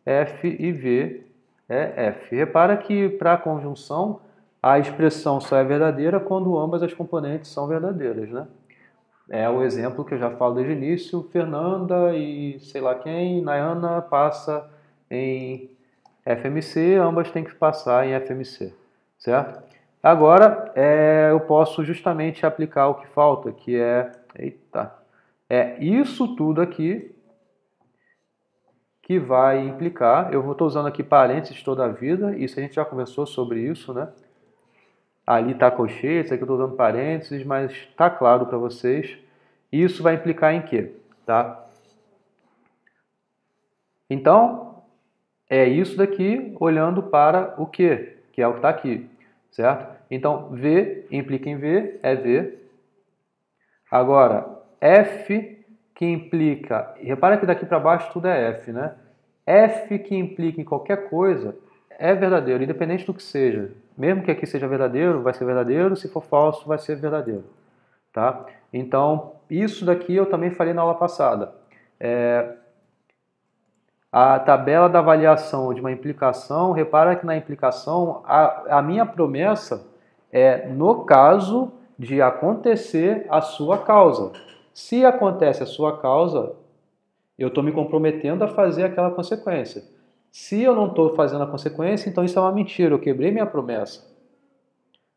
F e V é F. Repara que para a conjunção a expressão só é verdadeira quando ambas as componentes são verdadeiras, né? É o exemplo que eu já falo desde o início, Fernanda e sei lá quem, Nayana passa em FMC, ambas têm que passar em FMC, certo? Agora, eu posso justamente aplicar o que falta, que é isso tudo aqui que vai implicar, eu estou usando aqui parênteses toda a vida, isso a gente já conversou sobre isso, né? Ali está colchetes, aqui eu estou usando parênteses, mas está claro para vocês. Isso vai implicar em quê? Tá? Então, é isso daqui olhando para o quê? Que é o que está aqui, certo? Então, V implica em V, é V. Agora, F que implica... Repara que daqui para baixo tudo é F, né? F que implica em qualquer coisa é verdadeiro, independente do que seja. Mesmo que aqui seja verdadeiro, vai ser verdadeiro. Se for falso, vai ser verdadeiro. Tá? Então, isso daqui eu também falei na aula passada. A tabela da avaliação de uma implicação, repara que na implicação, a minha promessa é no caso de acontecer a sua causa. Se acontece a sua causa, eu estou me comprometendo a fazer aquela consequência. Se eu não estou fazendo a consequência, então isso é uma mentira, eu quebrei minha promessa.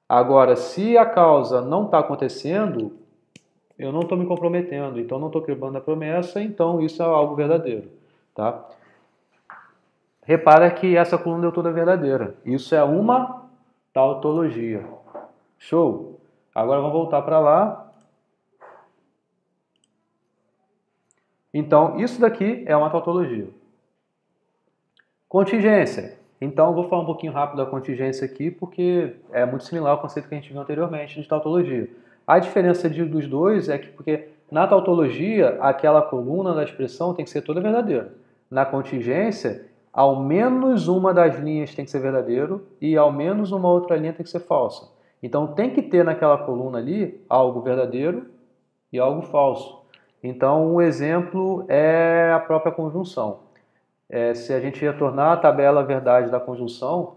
Agora, se a causa não está acontecendo, eu não estou me comprometendo, então não estou quebrando a promessa, então isso é algo verdadeiro. Tá? Repara que essa coluna deu toda verdadeira. Isso é uma tautologia. Show? Agora vamos voltar para lá. Então, isso daqui é uma tautologia. Contingência. Então, eu vou falar um pouquinho rápido da contingência aqui, porque é muito similar ao conceito que a gente viu anteriormente de tautologia. A diferença dos dois é que, porque na tautologia, aquela coluna da expressão tem que ser toda verdadeira. Na contingência, ao menos uma das linhas tem que ser verdadeiro e ao menos uma outra linha tem que ser falsa. Então, tem que ter naquela coluna ali algo verdadeiro e algo falso. Então, um exemplo é a própria conjunção. Se a gente retornar à tabela verdade da conjunção,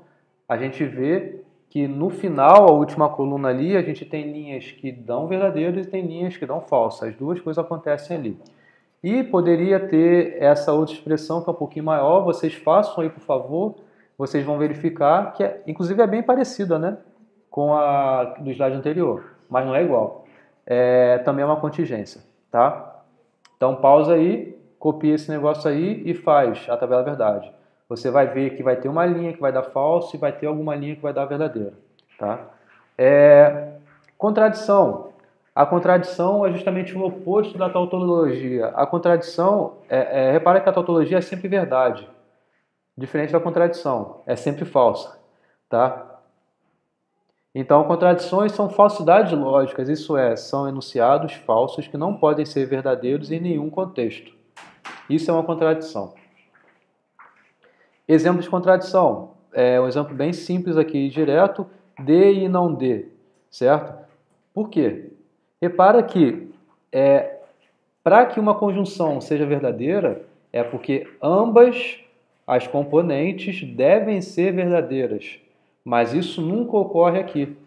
a gente vê que no final, a última coluna ali, a gente tem linhas que dão verdadeiros e tem linhas que dão falsas. As duas coisas acontecem ali. E poderia ter essa outra expressão que é um pouquinho maior. Vocês façam aí, por favor. Vocês vão verificar que, inclusive, é bem parecida, né, com a do slide anterior, mas não é igual. Também é uma contingência, tá? Então, pausa aí, copia esse negócio aí e faz a tabela verdade. Você vai ver que vai ter uma linha que vai dar falso e vai ter alguma linha que vai dar verdadeira, tá? Contradição. A contradição é justamente o oposto da tautologia. A contradição, repara que a tautologia é sempre verdade, diferente da contradição, é sempre falsa, tá? Então, contradições são falsidades lógicas, isso é, são enunciados falsos que não podem ser verdadeiros em nenhum contexto. Isso é uma contradição. Exemplo de contradição. Um exemplo bem simples aqui, direto, de e não de, certo? Por quê? Repara que para que uma conjunção seja verdadeira, é porque ambas as componentes devem ser verdadeiras. Mas isso nunca ocorre aqui.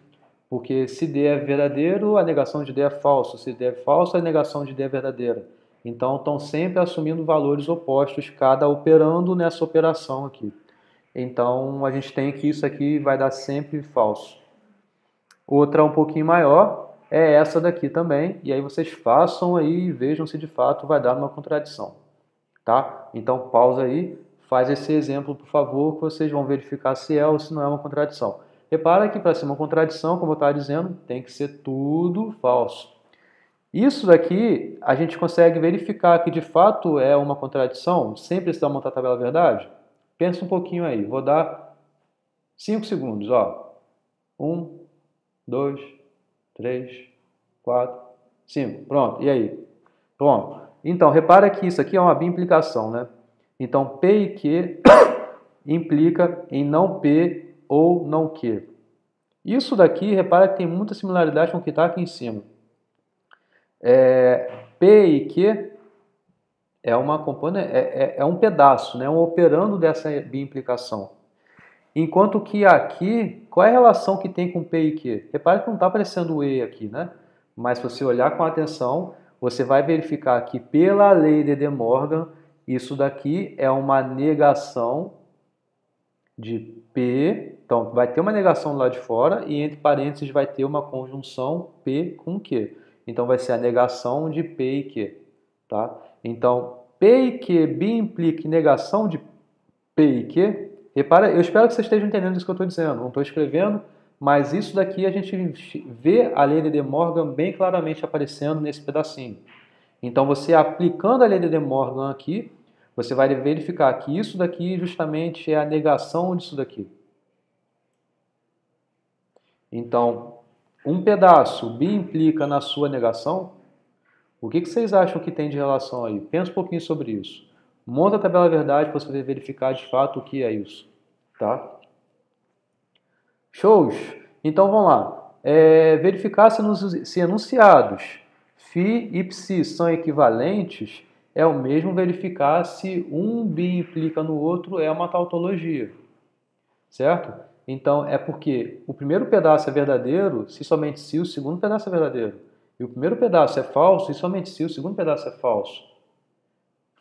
Porque se D é verdadeiro, a negação de D é falso. Se D é falso, a negação de D é verdadeira. Então, estão sempre assumindo valores opostos, cada operando nessa operação aqui. Então, a gente tem que isso aqui vai dar sempre falso. Outra um pouquinho maior é essa daqui também. E aí vocês façam aí e vejam se de fato vai dar uma contradição. Tá? Então, pausa aí. Faz esse exemplo, por favor, que vocês vão verificar se é ou se não é uma contradição. Repara que para ser uma contradição, como eu estava dizendo, tem que ser tudo falso. Isso daqui a gente consegue verificar que de fato é uma contradição sem precisar montar a tabela verdade? Pensa um pouquinho aí. Vou dar 5 segundos. 1, 2, 3, 4, 5. Pronto. E aí? Pronto. Então, repara que isso aqui é uma bimplicação, né? Então, P e Q implica em não P ou não Q. Isso daqui, repara que tem muita similaridade com o que está aqui em cima. P e Q é uma componente, é um pedaço, né? Um operando dessa bimplicação. Enquanto que aqui, qual é a relação que tem com P e Q? Repara que não está aparecendo o E aqui, né? Mas se você olhar com atenção, você vai verificar que pela lei de De Morgan, isso daqui é uma negação de P. Então, vai ter uma negação do lado de fora e entre parênteses vai ter uma conjunção P com Q. Então, vai ser a negação de P e Q. Tá? Então, P e Q implica em negação de P e Q. Repara, eu espero que vocês estejam entendendo isso que eu estou dizendo. Não estou escrevendo, mas isso daqui a gente vê a lei de De Morgan bem claramente aparecendo nesse pedacinho. Então, você aplicando a lei de De Morgan aqui, você vai verificar que isso daqui justamente é a negação disso daqui. Então, um pedaço implica na sua negação. O que vocês acham que tem de relação aí? Pensa um pouquinho sobre isso. Monta a tabela verdade para você verificar de fato o que é isso. Tá? Shows? Então vamos lá. Verificar se enunciados φ e ψ são equivalentes é o mesmo verificar se um bi implica no outro é uma tautologia. Certo? Então é porque o primeiro pedaço é verdadeiro se somente se o segundo pedaço é verdadeiro. E o primeiro pedaço é falso e somente se o segundo pedaço é falso.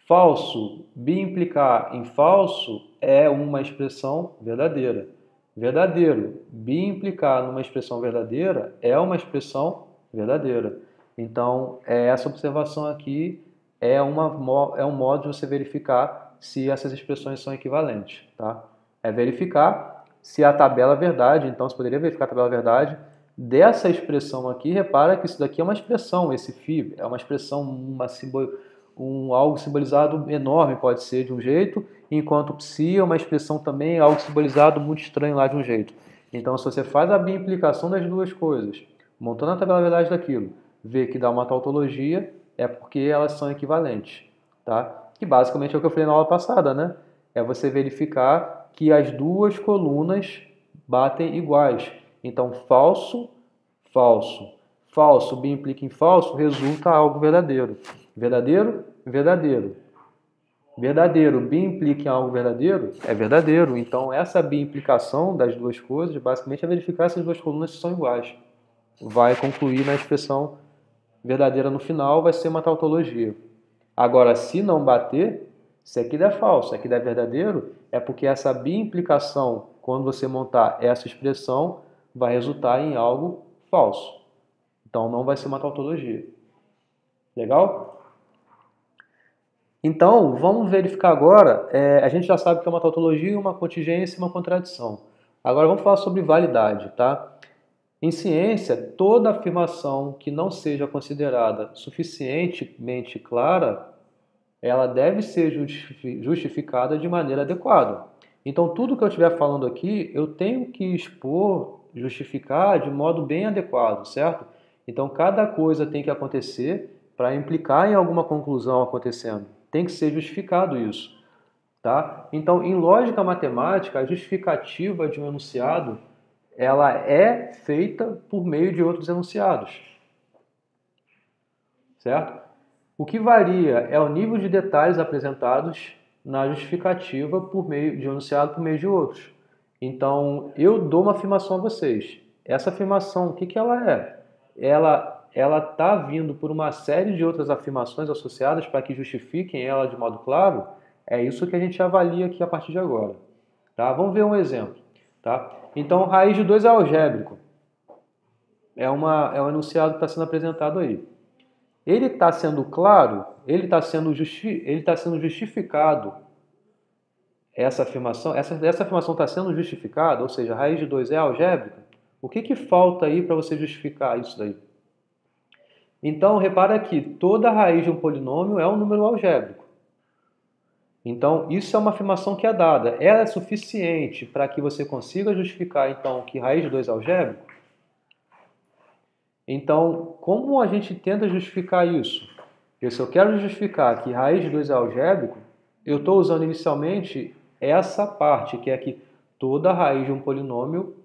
Falso, bi implicar em falso é uma expressão verdadeira. Verdadeiro, bi implicar numa expressão verdadeira é uma expressão verdadeira. Então, essa observação aqui é um modo de você verificar se essas expressões são equivalentes. Tá? É verificar se a tabela verdade, então você poderia verificar a tabela verdade dessa expressão aqui, repara que isso daqui é uma expressão, esse φ é uma expressão, algo simbolizado enorme pode ser de um jeito, enquanto psi é uma expressão também, algo simbolizado muito estranho lá de um jeito. Então, se você faz a biimplicação das duas coisas, montando a tabela verdade daquilo, vê que dá uma tautologia, é porque elas são equivalentes, tá? Que basicamente é o que eu falei na aula passada, né? É você verificar que as duas colunas batem iguais. Então, falso, falso, falso, B implica em falso, resulta algo verdadeiro. Verdadeiro, verdadeiro. Verdadeiro, B implica em algo verdadeiro, é verdadeiro. Então, essa biimplicação das duas coisas, basicamente, é verificar se as duas colunas são iguais. Vai concluir na expressão verdadeira no final, vai ser uma tautologia. Agora, se não bater, se aqui der falso, se aqui der verdadeiro, é porque essa biimplicação, quando você montar essa expressão, vai resultar em algo falso. Então, não vai ser uma tautologia. Legal? Então, vamos verificar agora, a gente já sabe que é uma tautologia, uma contingência e uma contradição. Agora vamos falar sobre validade, tá? Em ciência, toda afirmação que não seja considerada suficientemente clara, ela deve ser justificada de maneira adequada. Então, tudo que eu estiver falando aqui, eu tenho que expor, justificar de modo bem adequado, certo? Então, cada coisa tem que acontecer para implicar em alguma conclusão acontecendo. Tem que ser justificado isso, tá? Então, em lógica matemática, a justificativa de um enunciado, ela é feita por meio de outros enunciados, certo? O que varia é o nível de detalhes apresentados na justificativa por meio de um enunciado por meio de outros. Então, eu dou uma afirmação a vocês. Essa afirmação, o que ela é? Ela está vindo por uma série de outras afirmações associadas para que justifiquem ela de modo claro. É isso que a gente avalia aqui a partir de agora. Tá? Vamos ver um exemplo. Tá? Então, raiz de 2 é algébrico. É um enunciado que está sendo apresentado aí. Ele está sendo claro, ele está sendo justificado. Essa afirmação está sendo justificada, ou seja, raiz de 2 é algébrica. O que falta aí para você justificar isso daí? Então, repara que toda raiz de um polinômio é um número algébrico. Então, isso é uma afirmação que é dada. Ela é suficiente para que você consiga justificar, então, que raiz de 2 é algébrico? Então, como a gente tenta justificar isso? Se eu quero justificar que raiz de 2 é algébrico, eu estou usando inicialmente essa parte, que é que toda raiz de um polinômio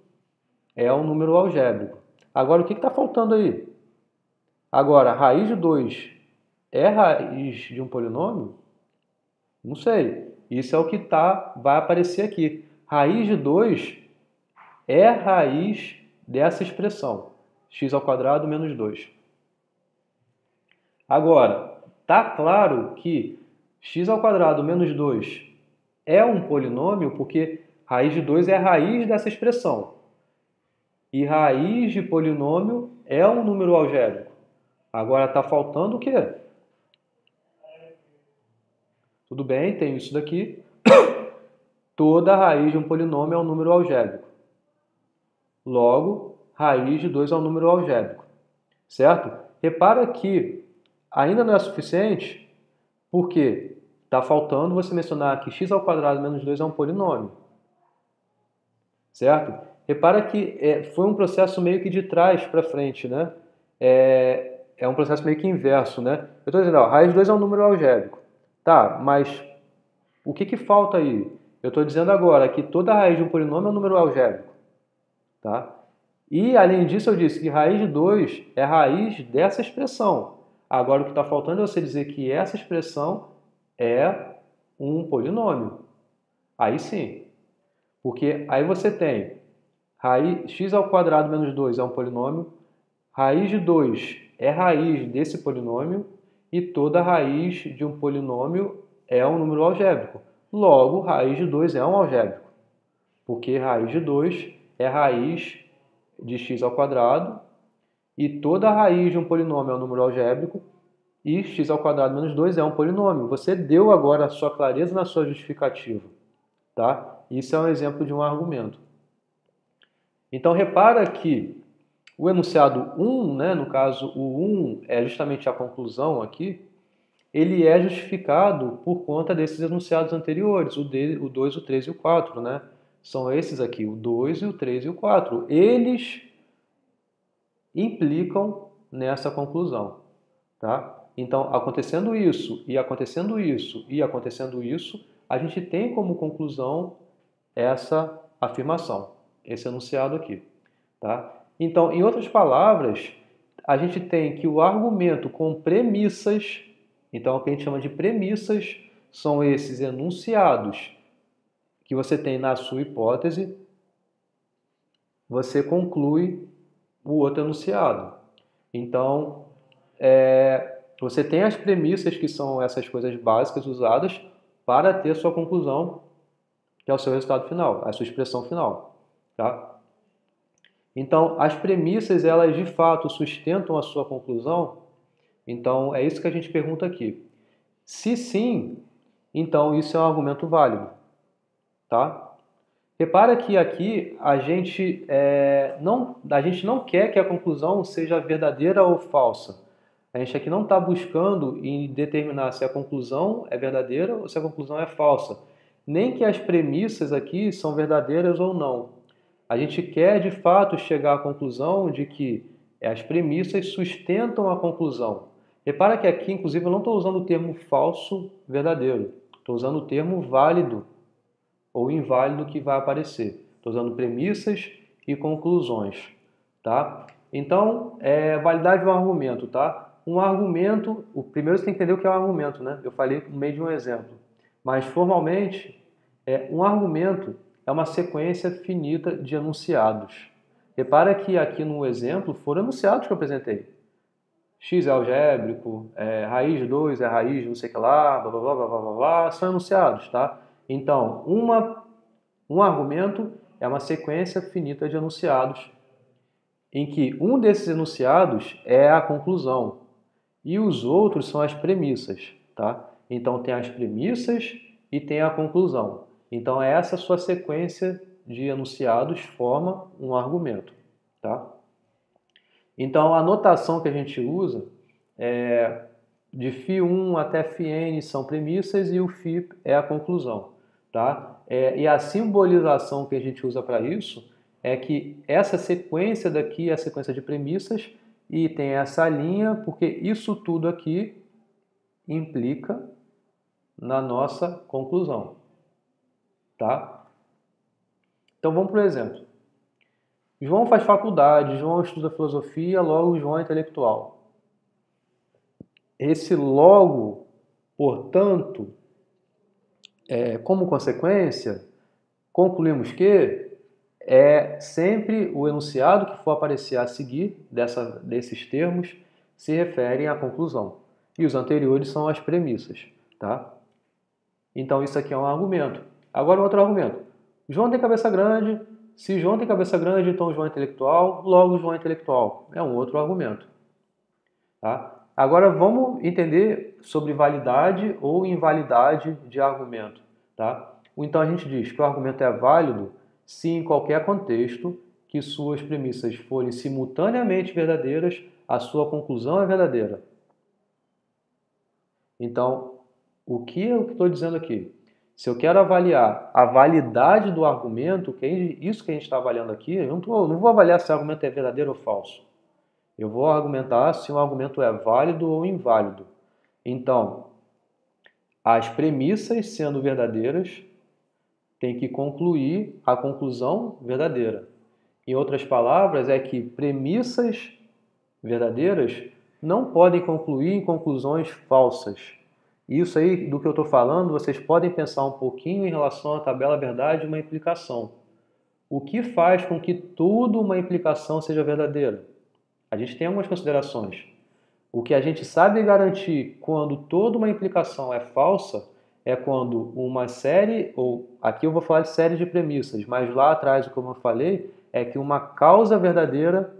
é um número algébrico. Agora, o que está faltando aí? Agora, raiz de 2 é raiz de um polinômio? Não sei. Isso é o que vai aparecer aqui. Raiz de 2 é raiz dessa expressão, x² menos 2. Agora, está claro que x² menos 2 é um polinômio porque raiz de 2 é a raiz dessa expressão. E raiz de polinômio é um número algébrico. Agora está faltando o quê? Tudo bem, tem isso daqui. Toda raiz de um polinômio é um número algébrico. Logo, raiz de 2 é um número algébrico. Certo? Repara que ainda não é suficiente, porque está faltando você mencionar que x² menos 2 é um polinômio. Certo? Repara que foi um processo meio que de trás para frente, né? É um processo meio que inverso, né? Eu estou dizendo, ó, raiz de 2 é um número algébrico. Tá, mas o que falta aí? Eu estou dizendo agora que toda raiz de um polinômio é um número algébrico. Tá? E, além disso, eu disse que raiz de 2 é raiz dessa expressão. Agora, o que está faltando é você dizer que essa expressão é um polinômio. Aí sim. Porque aí você tem x² menos 2 é um polinômio, raiz de 2 é raiz desse polinômio e toda raiz de um polinômio é um número algébrico. Logo, raiz de 2 é um algébrico. Porque raiz de 2 é raiz de x² e toda raiz de um polinômio é um número algébrico e x² menos 2 é um polinômio. Você deu agora a sua clareza na sua justificativa. Tá? Isso é um exemplo de um argumento. Então, repara que O enunciado 1, né, no caso o 1 é justamente a conclusão aqui, ele é justificado por conta desses enunciados anteriores, o 2, o 3 e o 4, né? São esses aqui, o 2, o 3 e o 4. Eles implicam nessa conclusão, tá? Então, acontecendo isso, e acontecendo isso, e acontecendo isso, a gente tem como conclusão essa afirmação, esse enunciado aqui, tá? Então, em outras palavras, a gente tem que o argumento com premissas, então o que a gente chama de premissas, são esses enunciados que você tem na sua hipótese, você conclui o outro enunciado. Então, você tem as premissas, que são essas coisas básicas usadas para ter sua conclusão, que é o seu resultado final, a sua expressão final, tá? Então, as premissas, elas de fato sustentam a sua conclusão? Então, é isso que a gente pergunta aqui. Se sim, então isso é um argumento válido, tá? Repara que aqui a gente não quer que a conclusão seja verdadeira ou falsa. A gente aqui não está buscando em determinar se a conclusão é verdadeira ou se a conclusão é falsa. Nem que as premissas aqui são verdadeiras ou não. A gente quer, de fato, chegar à conclusão de que as premissas sustentam a conclusão. Repara que aqui, inclusive, eu não estou usando o termo falso, verdadeiro. Estou usando o termo válido ou inválido que vai aparecer. Estou usando premissas e conclusões, tá? Então, validade de um argumento, tá? Um argumento, o primeiro você tem que entender o que é um argumento, né? Eu falei no meio de um exemplo. Mas, formalmente, um argumento é uma sequência finita de enunciados. Repara que aqui no exemplo foram enunciados que eu apresentei. X é algébrico, raiz de 2 é raiz de não sei o que lá, blá, blá, blá, blá, blá, blá, são enunciados, tá? Então, um argumento é uma sequência finita de enunciados, em que um desses enunciados é a conclusão e os outros são as premissas, tá? Então, tem as premissas e tem a conclusão. Então, essa sua sequência de enunciados forma um argumento, tá? Então, a notação que a gente usa de φ1 até φn são premissas e o φ é a conclusão, tá? E a simbolização que a gente usa para isso é que essa sequência daqui é a sequência de premissas e tem essa linha, porque isso tudo aqui implica na nossa conclusão, tá? Então vamos para o exemplo. João faz faculdade, João estuda filosofia, logo João é intelectual. Esse logo, portanto, como consequência, concluímos que é sempre o enunciado que for aparecer a seguir desses termos se referem à conclusão. E os anteriores são as premissas, tá? Então isso aqui é um argumento. Agora outro argumento. João tem cabeça grande. Se João tem cabeça grande, então João é intelectual, logo João é intelectual. É um outro argumento, tá? Agora vamos entender sobre validade ou invalidade de argumento, tá? Então a gente diz que o argumento é válido se em qualquer contexto que suas premissas forem simultaneamente verdadeiras, a sua conclusão é verdadeira. Então, o que eu estou dizendo aqui? Se eu quero avaliar a validade do argumento, que é isso que a gente está avaliando aqui, eu não vou avaliar se o argumento é verdadeiro ou falso. Eu vou argumentar se o argumento é válido ou inválido. Então, as premissas sendo verdadeiras tem que concluir a conclusão verdadeira. Em outras palavras, é que premissas verdadeiras não podem concluir em conclusões falsas. Isso aí do que eu estou falando, vocês podem pensar um pouquinho em relação à tabela verdade e uma implicação. O que faz com que tudo uma implicação seja verdadeira? A gente tem algumas considerações. O que a gente sabe garantir quando toda uma implicação é falsa é quando uma série, ou aqui eu vou falar de série de premissas, mas lá atrás o que eu falei é que uma causa verdadeira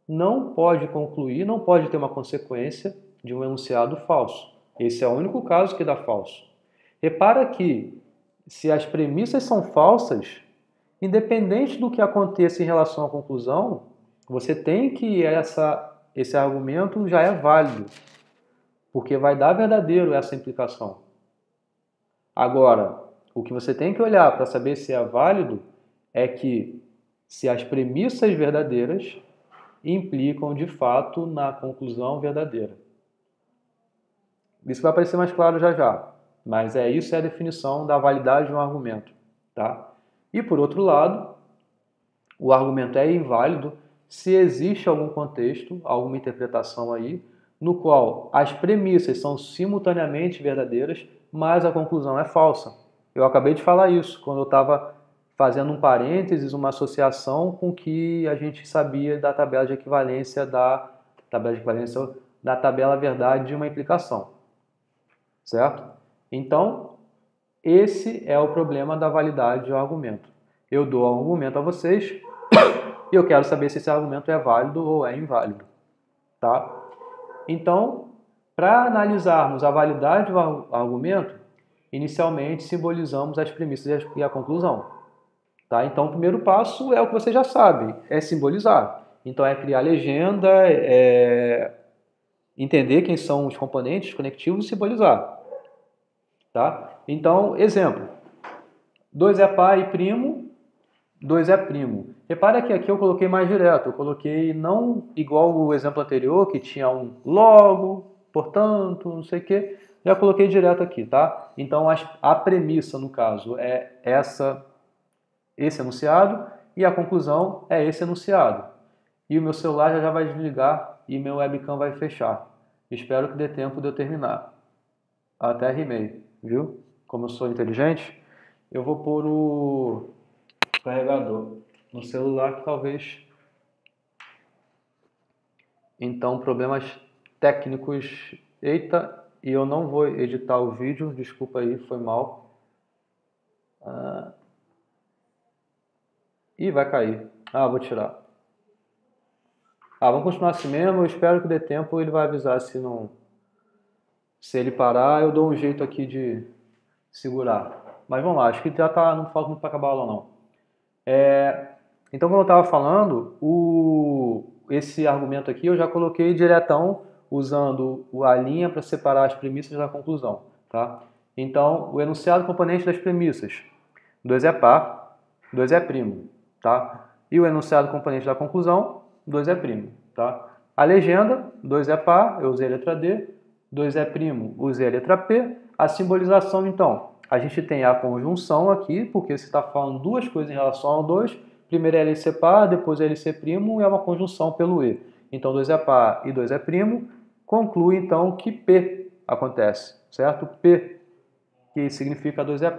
não pode concluir, não pode ter uma consequência de um enunciado falso. Esse é o único caso que dá falso. Repara que se as premissas são falsas, independente do que aconteça em relação à conclusão, você tem que esse argumento já é válido, porque vai dar verdadeiro essa implicação. Agora, o que você tem que olhar para saber se é válido é que se as premissas verdadeiras implicam de fato na conclusão verdadeira. Isso vai aparecer mais claro já já, mas isso é a definição da validade de um argumento, tá? E por outro lado, o argumento é inválido se existe algum contexto, alguma interpretação aí, no qual as premissas são simultaneamente verdadeiras, mas a conclusão é falsa. Eu acabei de falar isso quando eu estava fazendo um parênteses, uma associação com o que a gente sabia da tabela de equivalência da tabela verdade de uma implicação, certo? Então, esse é o problema da validade do argumento. Eu dou um argumento a vocês e eu quero saber se esse argumento é válido ou é inválido, tá? Então, para analisarmos a validade do argumento, inicialmente simbolizamos as premissas e a conclusão, tá? Então, o primeiro passo é o que você já sabe, é simbolizar. Então, é criar legenda, entender quem são os componentes conectivos e simbolizar, tá? Então, exemplo, 2 é pai e primo, 2 é primo. Repara que aqui eu coloquei mais direto, eu coloquei não igual o exemplo anterior, que tinha um logo, portanto, não sei o que, já coloquei direto aqui, tá? Então a premissa, no caso, é esse enunciado e a conclusão é esse enunciado. E o meu celular já vai desligar e meu webcam vai fechar. Espero que dê tempo de eu terminar. Até rimei, viu? Como eu sou inteligente, eu vou pôr o carregador no celular que talvez. Então, problemas técnicos. Eita, e eu não vou editar o vídeo, desculpa aí, foi mal. Ih, vai cair. Vou tirar. Vamos continuar assim mesmo, eu espero que dê tempo, ele vai avisar se não. Se ele parar, eu dou um jeito aqui de segurar. Mas vamos lá, acho que já tá, não falta muito para acabar a aula não. Então, como eu estava falando, esse argumento aqui eu já coloquei diretão usando a linha para separar as premissas da conclusão, tá? Então, o enunciado componente das premissas, 2 é par, 2 é primo, tá? E o enunciado componente da conclusão, 2 é primo, tá? A legenda, 2 é par, eu usei a letra D, 2 é primo, usei a letra P. A simbolização, então, a gente tem a conjunção aqui, porque você está falando duas coisas em relação ao 2. Primeiro é LC par, depois é LC primo, e é uma conjunção pelo E. Então, 2 é par e 2 é primo. Conclui, então, que P acontece, certo? P, que significa 2 é...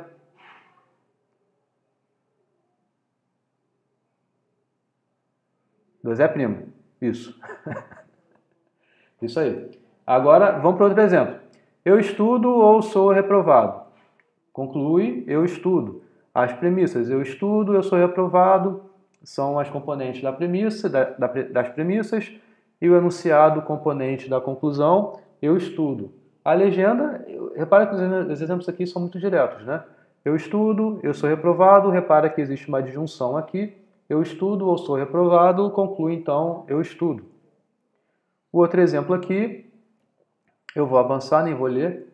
2 é primo. Isso. Isso aí. Agora, vamos para outro exemplo. Eu estudo ou sou reprovado? Conclui, eu estudo. As premissas, eu estudo, eu sou reprovado, são as componentes da premissa, das premissas, e o enunciado, componente da conclusão, eu estudo. A legenda, repara que os exemplos aqui são muito diretos, né? Eu estudo, eu sou reprovado, repara que existe uma adjunção aqui, eu estudo ou sou reprovado, conclui então, eu estudo. O outro exemplo aqui, eu vou avançar, nem vou ler,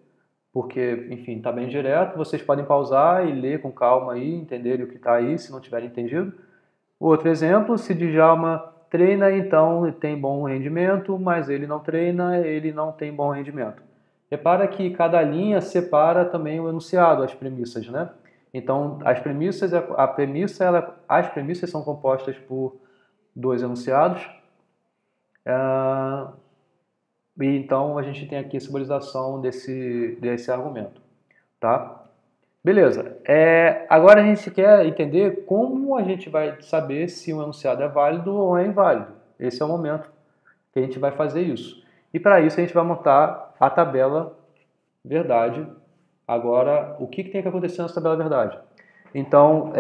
porque, enfim, está bem direto. Vocês podem pausar e ler com calma aí, entenderem o que está aí, se não tiverem entendido. Outro exemplo, se Djalma treina, então tem bom rendimento, mas ele não treina, ele não tem bom rendimento. Repara que cada linha separa também o enunciado, as premissas, né? Então, as premissas são compostas por 2 enunciados. E então a gente tem aqui a simbolização desse argumento, tá? Beleza. Agora a gente quer entender como a gente vai saber se um enunciado é válido ou é inválido. Esse é o momento que a gente vai fazer isso. E para isso a gente vai montar a tabela verdade. Agora, o que tem que acontecer nessa tabela verdade? Então,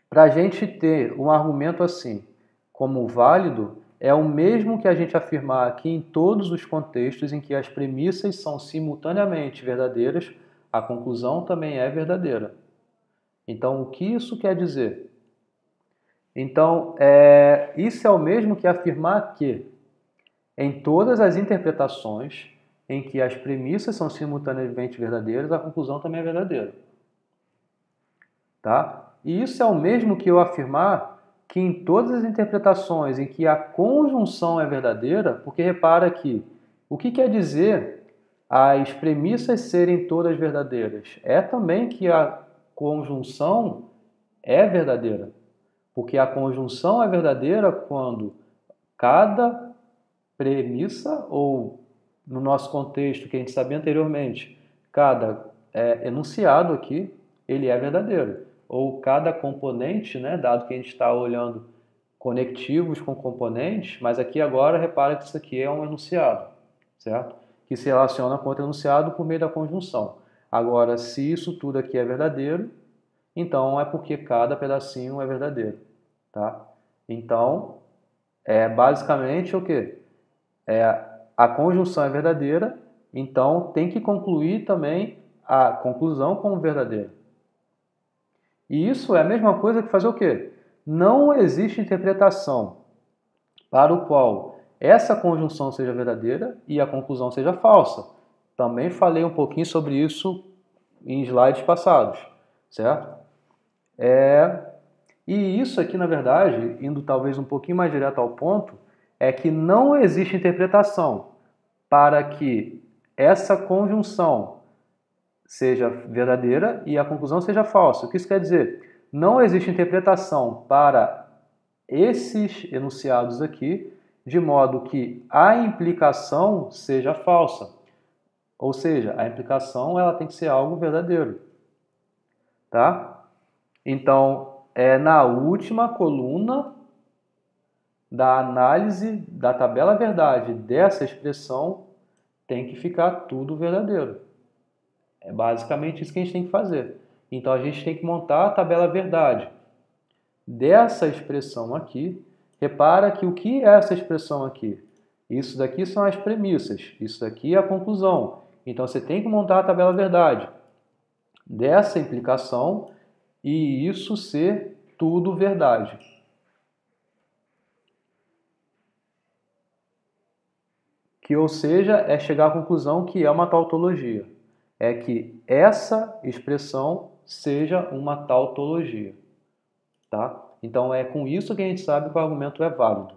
para a gente ter um argumento assim como válido, é o mesmo que a gente afirmar aqui em todos os contextos em que as premissas são simultaneamente verdadeiras, a conclusão também é verdadeira. Então, o que isso quer dizer? Então, isso é o mesmo que afirmar que, em todas as interpretações em que as premissas são simultaneamente verdadeiras, a conclusão também é verdadeira. Tá? E isso é o mesmo que eu afirmar que em todas as interpretações em que a conjunção é verdadeira, porque repara que o que quer dizer as premissas serem todas verdadeiras? É também que a conjunção é verdadeira. Porque a conjunção é verdadeira quando cada premissa, ou no nosso contexto que a gente sabia anteriormente, cada enunciado aqui, ele é verdadeiro. Ou cada componente, né, dado que a gente está olhando conectivos com componentes, mas aqui agora repara que isso aqui é um enunciado, certo? Que se relaciona com outro enunciado por meio da conjunção. Agora, se isso tudo aqui é verdadeiro, então é porque cada pedacinho é verdadeiro, tá? Então, basicamente o quê? A conjunção é verdadeira, então tem que concluir também a conclusão como verdadeira. E isso é a mesma coisa que fazer o quê? Não existe interpretação para o qual essa conjunção seja verdadeira e a conclusão seja falsa. Também falei um pouquinho sobre isso em slides passados, certo? E isso aqui, na verdade, indo talvez um pouquinho mais direto ao ponto, é que não existe interpretação para que essa conjunção seja verdadeira e a conclusão seja falsa. O que isso quer dizer? Não existe interpretação para esses enunciados aqui, de modo que a implicação seja falsa. Ou seja, a implicação ela tem que ser algo verdadeiro. Tá? Então, na última coluna da análise da tabela verdade dessa expressão, tem que ficar tudo verdadeiro. É basicamente isso que a gente tem que fazer. Então, a gente tem que montar a tabela verdade dessa expressão aqui. Repara que o que é essa expressão aqui? Isso daqui são as premissas, isso daqui é a conclusão. Então, você tem que montar a tabela verdade dessa implicação e isso ser tudo verdade. Que, ou seja, é chegar à conclusão que é uma tautologia. É que essa expressão seja uma tautologia. Tá? Então, é com isso que a gente sabe que o argumento é válido.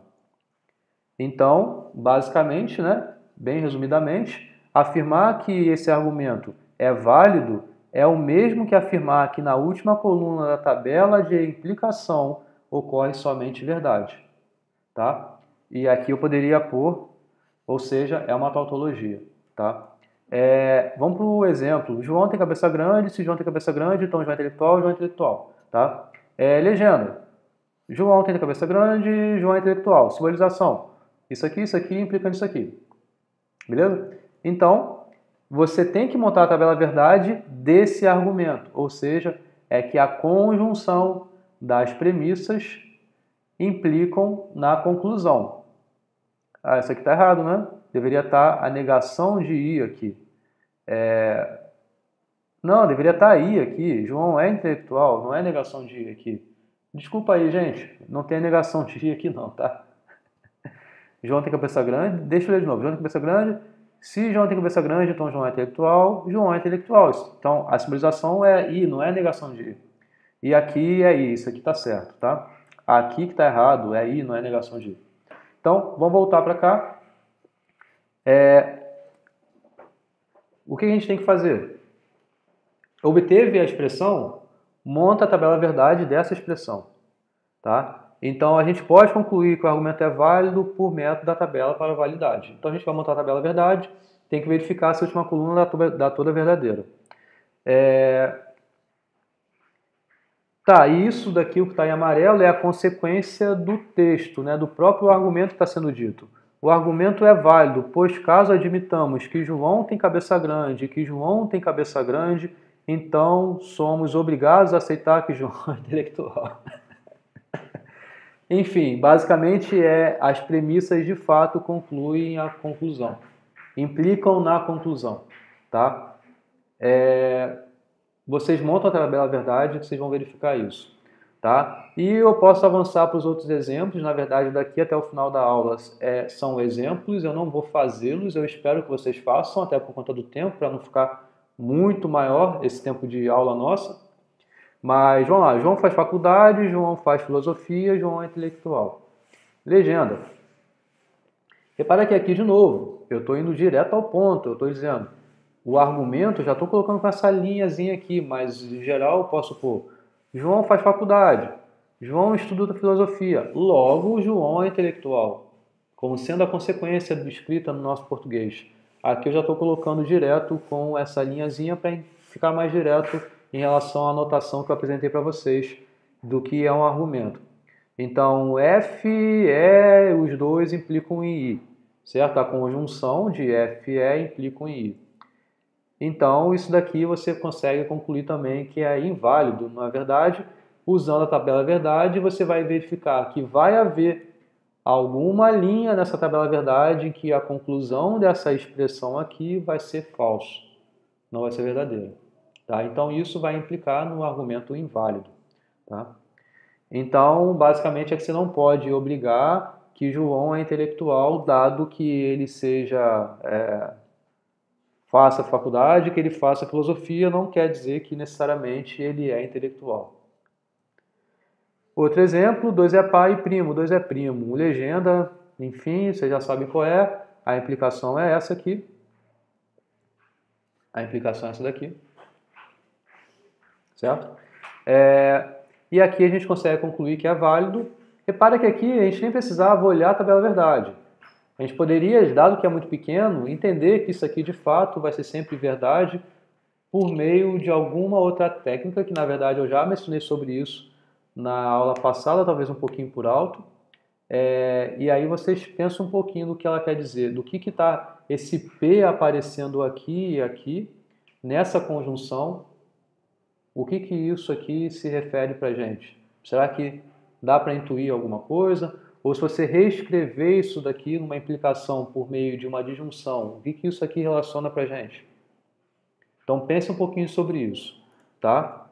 Então, basicamente, né, bem resumidamente, afirmar que esse argumento é válido é o mesmo que afirmar que na última coluna da tabela de implicação ocorre somente verdade. Tá? E aqui eu poderia pôr, ou seja, é uma tautologia. Tá? Vamos para o exemplo. João tem cabeça grande, se João tem cabeça grande, então João é intelectual, João é intelectual. Tá? Legenda. João tem cabeça grande, João é intelectual. Simbolização. Isso aqui implica nisso aqui. Beleza? Então, você tem que montar a tabela verdade desse argumento. Ou seja, é que a conjunção das premissas implicam na conclusão. Isso aqui está errado, né? Deveria estar a negação de I aqui. Não, deveria estar I aqui. João é intelectual, não é negação de I aqui. Desculpa aí, gente. Não tem negação de I aqui não, tá? João tem cabeça grande. Deixa eu ler de novo. João tem cabeça grande. Se João tem cabeça grande, então João é intelectual. João é intelectual. Então, a simbolização é I, não é negação de I. E aqui é I. Isso aqui está certo, tá? Aqui que está errado é I, não é negação de I. Então, vamos voltar para cá. O que a gente tem que fazer? Obteve a expressão, monta a tabela verdade dessa expressão. Tá? Então, a gente pode concluir que o argumento é válido por método da tabela para validade. Então, a gente vai montar a tabela verdade, tem que verificar se a última coluna dá toda verdadeira. Tá, isso daqui, o que está em amarelo, é a consequência do texto, né, do próprio argumento que está sendo dito. O argumento é válido, pois caso admitamos que João tem cabeça grande e que João tem cabeça grande, então somos obrigados a aceitar que João é intelectual. Enfim, basicamente as premissas de fato concluem a conclusão, implicam na conclusão, tá? Vocês montam a tabela verdade e vocês vão verificar isso. tá? E eu posso avançar para os outros exemplos. Na verdade, daqui até o final da aula são exemplos, eu não vou fazê-los, eu espero que vocês façam, até por conta do tempo, para não ficar muito maior esse tempo de aula nossa. Mas vamos lá, João faz faculdade, João faz filosofia, João é intelectual. Legenda. Repara que aqui, de novo, eu estou indo direto ao ponto, eu estou dizendo, o argumento, eu já estou colocando com essa linhazinha aqui, mas em geral eu posso pôr, João faz faculdade, João estuda filosofia, logo João é intelectual, como sendo a consequência do escrita no nosso português. Aqui eu já estou colocando direto com essa linhazinha para ficar mais direto em relação à anotação que eu apresentei para vocês do que é um argumento. Então, F, E, os dois implicam em I, certo? A conjunção de F e E implica em I. Então, isso daqui você consegue concluir também que é inválido, não é verdade? Usando a tabela verdade, você vai verificar que vai haver alguma linha nessa tabela verdade em que a conclusão dessa expressão aqui vai ser falso, não vai ser verdadeira. Tá? Então, isso vai implicar no argumento inválido. Tá? Então, basicamente, é que você não pode obrigar que João é intelectual, dado que ele faça faculdade, que ele faça filosofia, não quer dizer que necessariamente ele é intelectual. Outro exemplo, 2 é pai e primo, 2 é primo. Legenda, enfim, vocês já sabem qual é. A implicação é essa aqui. A implicação é essa daqui. Certo? E aqui a gente consegue concluir que é válido. Repara que aqui a gente nem precisava olhar a tabela verdade. A gente poderia, dado que é muito pequeno, entender que isso aqui de fato vai ser sempre verdade por meio de alguma outra técnica, que na verdade eu já mencionei sobre isso na aula passada, talvez um pouquinho por alto. E aí vocês pensam um pouquinho no que ela quer dizer, do que está esse P aparecendo aqui e aqui, nessa conjunção, o que isso aqui se refere para a gente? Será que dá para intuir alguma coisa? Ou se você reescrever isso daqui numa implicação por meio de uma disjunção, o que isso aqui relaciona para a gente? Então pense um pouquinho sobre isso, tá?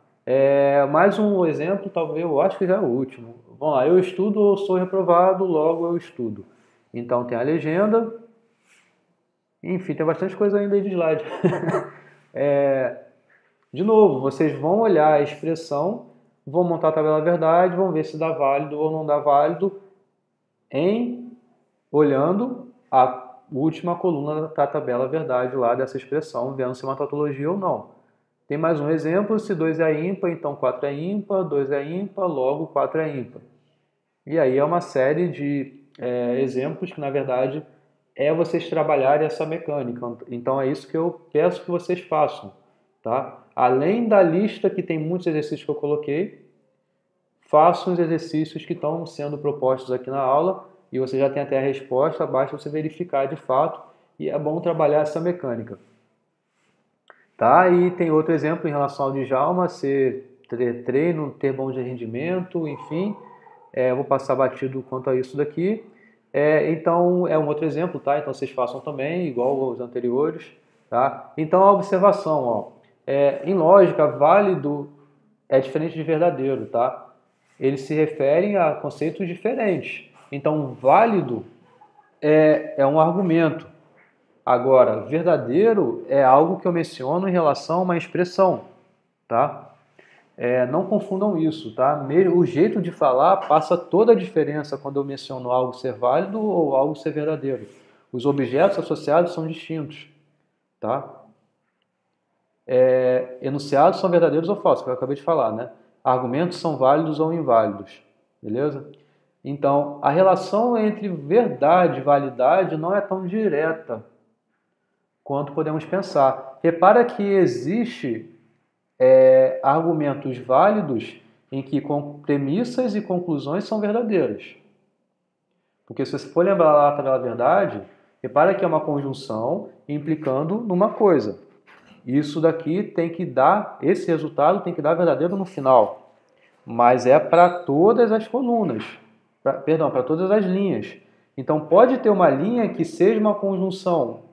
Mais um exemplo, talvez, eu acho que já é o último. Vamos lá, eu estudo ou sou reprovado, logo eu estudo. Então tem a legenda, enfim, tem bastante coisa ainda aí de slide. De novo, vocês vão olhar a expressão, vão montar a tabela verdade, vão ver se dá válido ou não dá válido, olhando a última coluna da tabela verdade lá dessa expressão, vendo se é uma tautologia ou não. Tem mais um exemplo, se 2 é ímpar, então 4 é ímpar, 2 é ímpar, logo 4 é ímpar. E aí é uma série de exemplos que, na verdade, vocês trabalharem essa mecânica. Então é isso que eu peço que vocês façam. Tá? Além da lista que tem muitos exercícios que eu coloquei, façam os exercícios que estão sendo propostos aqui na aula e você já tem até a resposta, basta você verificar de fato e é bom trabalhar essa mecânica. Tá? E tem outro exemplo em relação ao Djalma, ser treino, ter bom de rendimento, enfim, eu vou passar batido quanto a isso daqui. Então, é um outro exemplo, tá? Então, vocês façam também, igual aos anteriores. Tá? Então, a observação, ó, em lógica, válido é diferente de verdadeiro, tá? Eles se referem a conceitos diferentes. Então, válido é um argumento. Agora, verdadeiro é algo que eu menciono em relação a uma expressão, tá? Não confundam isso, tá? O jeito de falar passa toda a diferença quando eu menciono algo ser válido ou algo ser verdadeiro. Os objetos associados são distintos, tá? Enunciados são verdadeiros ou falsos, que eu acabei de falar, né? Argumentos são válidos ou inválidos, beleza? Então, a relação entre verdade e validade não é tão direta quanto podemos pensar. Repara que existe argumentos válidos em que premissas e conclusões são verdadeiras. Porque se você for lembrar lá a tabela verdade, repara que é uma conjunção implicando numa coisa. Isso daqui tem que dar, esse resultado tem que dar verdadeiro no final. Mas é para todas as colunas, para todas as linhas. Então pode ter uma linha que seja uma conjunção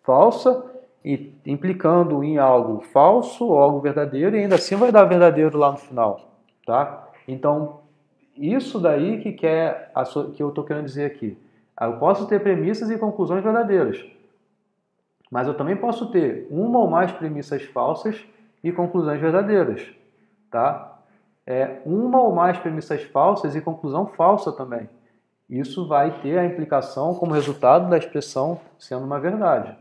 falsa, e implicando em algo falso ou algo verdadeiro, e ainda assim vai dar verdadeiro lá no final. Tá? Então, isso daí que eu estou querendo dizer aqui. Eu posso ter premissas e conclusões verdadeiras, mas eu também posso ter uma ou mais premissas falsas e conclusões verdadeiras, tá? Uma ou mais premissas falsas e conclusão falsa também. Isso vai ter a implicação como resultado da expressão sendo uma verdade,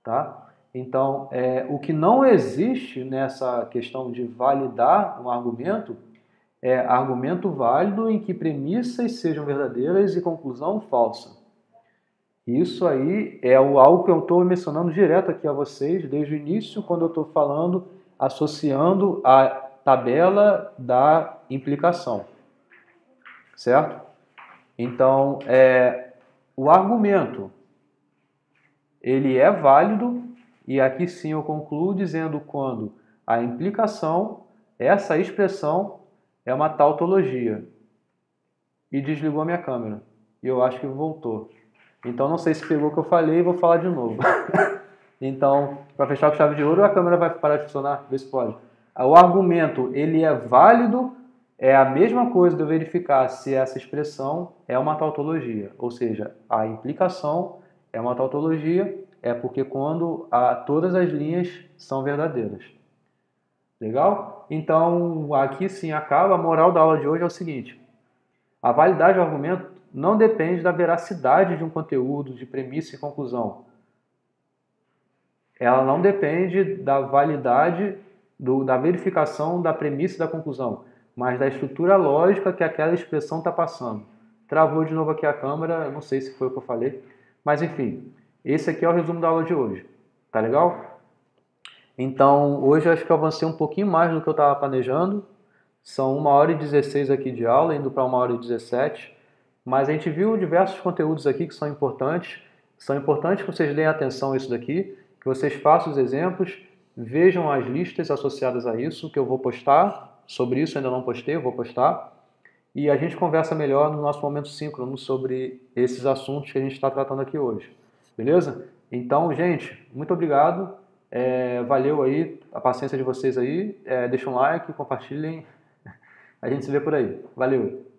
tá? Então, o que não existe nessa questão de validar um argumento é argumento válido em que premissas sejam verdadeiras e conclusão falsa. Isso aí é algo que eu estou mencionando direto aqui a vocês desde o início, quando eu estou falando, associando a tabela da implicação, certo? Então, o argumento, ele é válido, e aqui sim eu concluo dizendo quando a implicação, essa expressão, é uma tautologia. E desligou a minha câmera. E eu acho que voltou. Então, não sei se pegou o que eu falei, vou falar de novo. Então, para fechar com chave de ouro, a câmera vai parar de funcionar? Vê se pode. O argumento, ele é válido, é a mesma coisa de eu verificar se essa expressão é uma tautologia. Ou seja, a implicação é uma tautologia, é porque quando todas as linhas são verdadeiras. Legal? Então, aqui sim acaba. A moral da aula de hoje é o seguinte. A validade do argumento não depende da veracidade de um conteúdo, de premissa e conclusão. Ela não depende da validade, da verificação da premissa e da conclusão, mas da estrutura lógica que aquela expressão está passando. Travou de novo aqui a câmera, não sei se foi o que eu falei, mas enfim, esse aqui é o resumo da aula de hoje. Tá legal? Então, hoje eu acho que eu avancei um pouquinho mais do que eu estava planejando. São 1h16 aqui de aula, indo para 1h17. Mas a gente viu diversos conteúdos aqui que são importantes. São importantes que vocês deem atenção a isso daqui, que vocês façam os exemplos, vejam as listas associadas a isso, que eu vou postar. Sobre isso eu ainda não postei, eu vou postar. E a gente conversa melhor no nosso momento síncrono sobre esses assuntos que a gente está tratando aqui hoje. Beleza? Então, gente, muito obrigado. Valeu aí a paciência de vocês aí. Deixem um like, compartilhem. A gente se vê por aí. Valeu!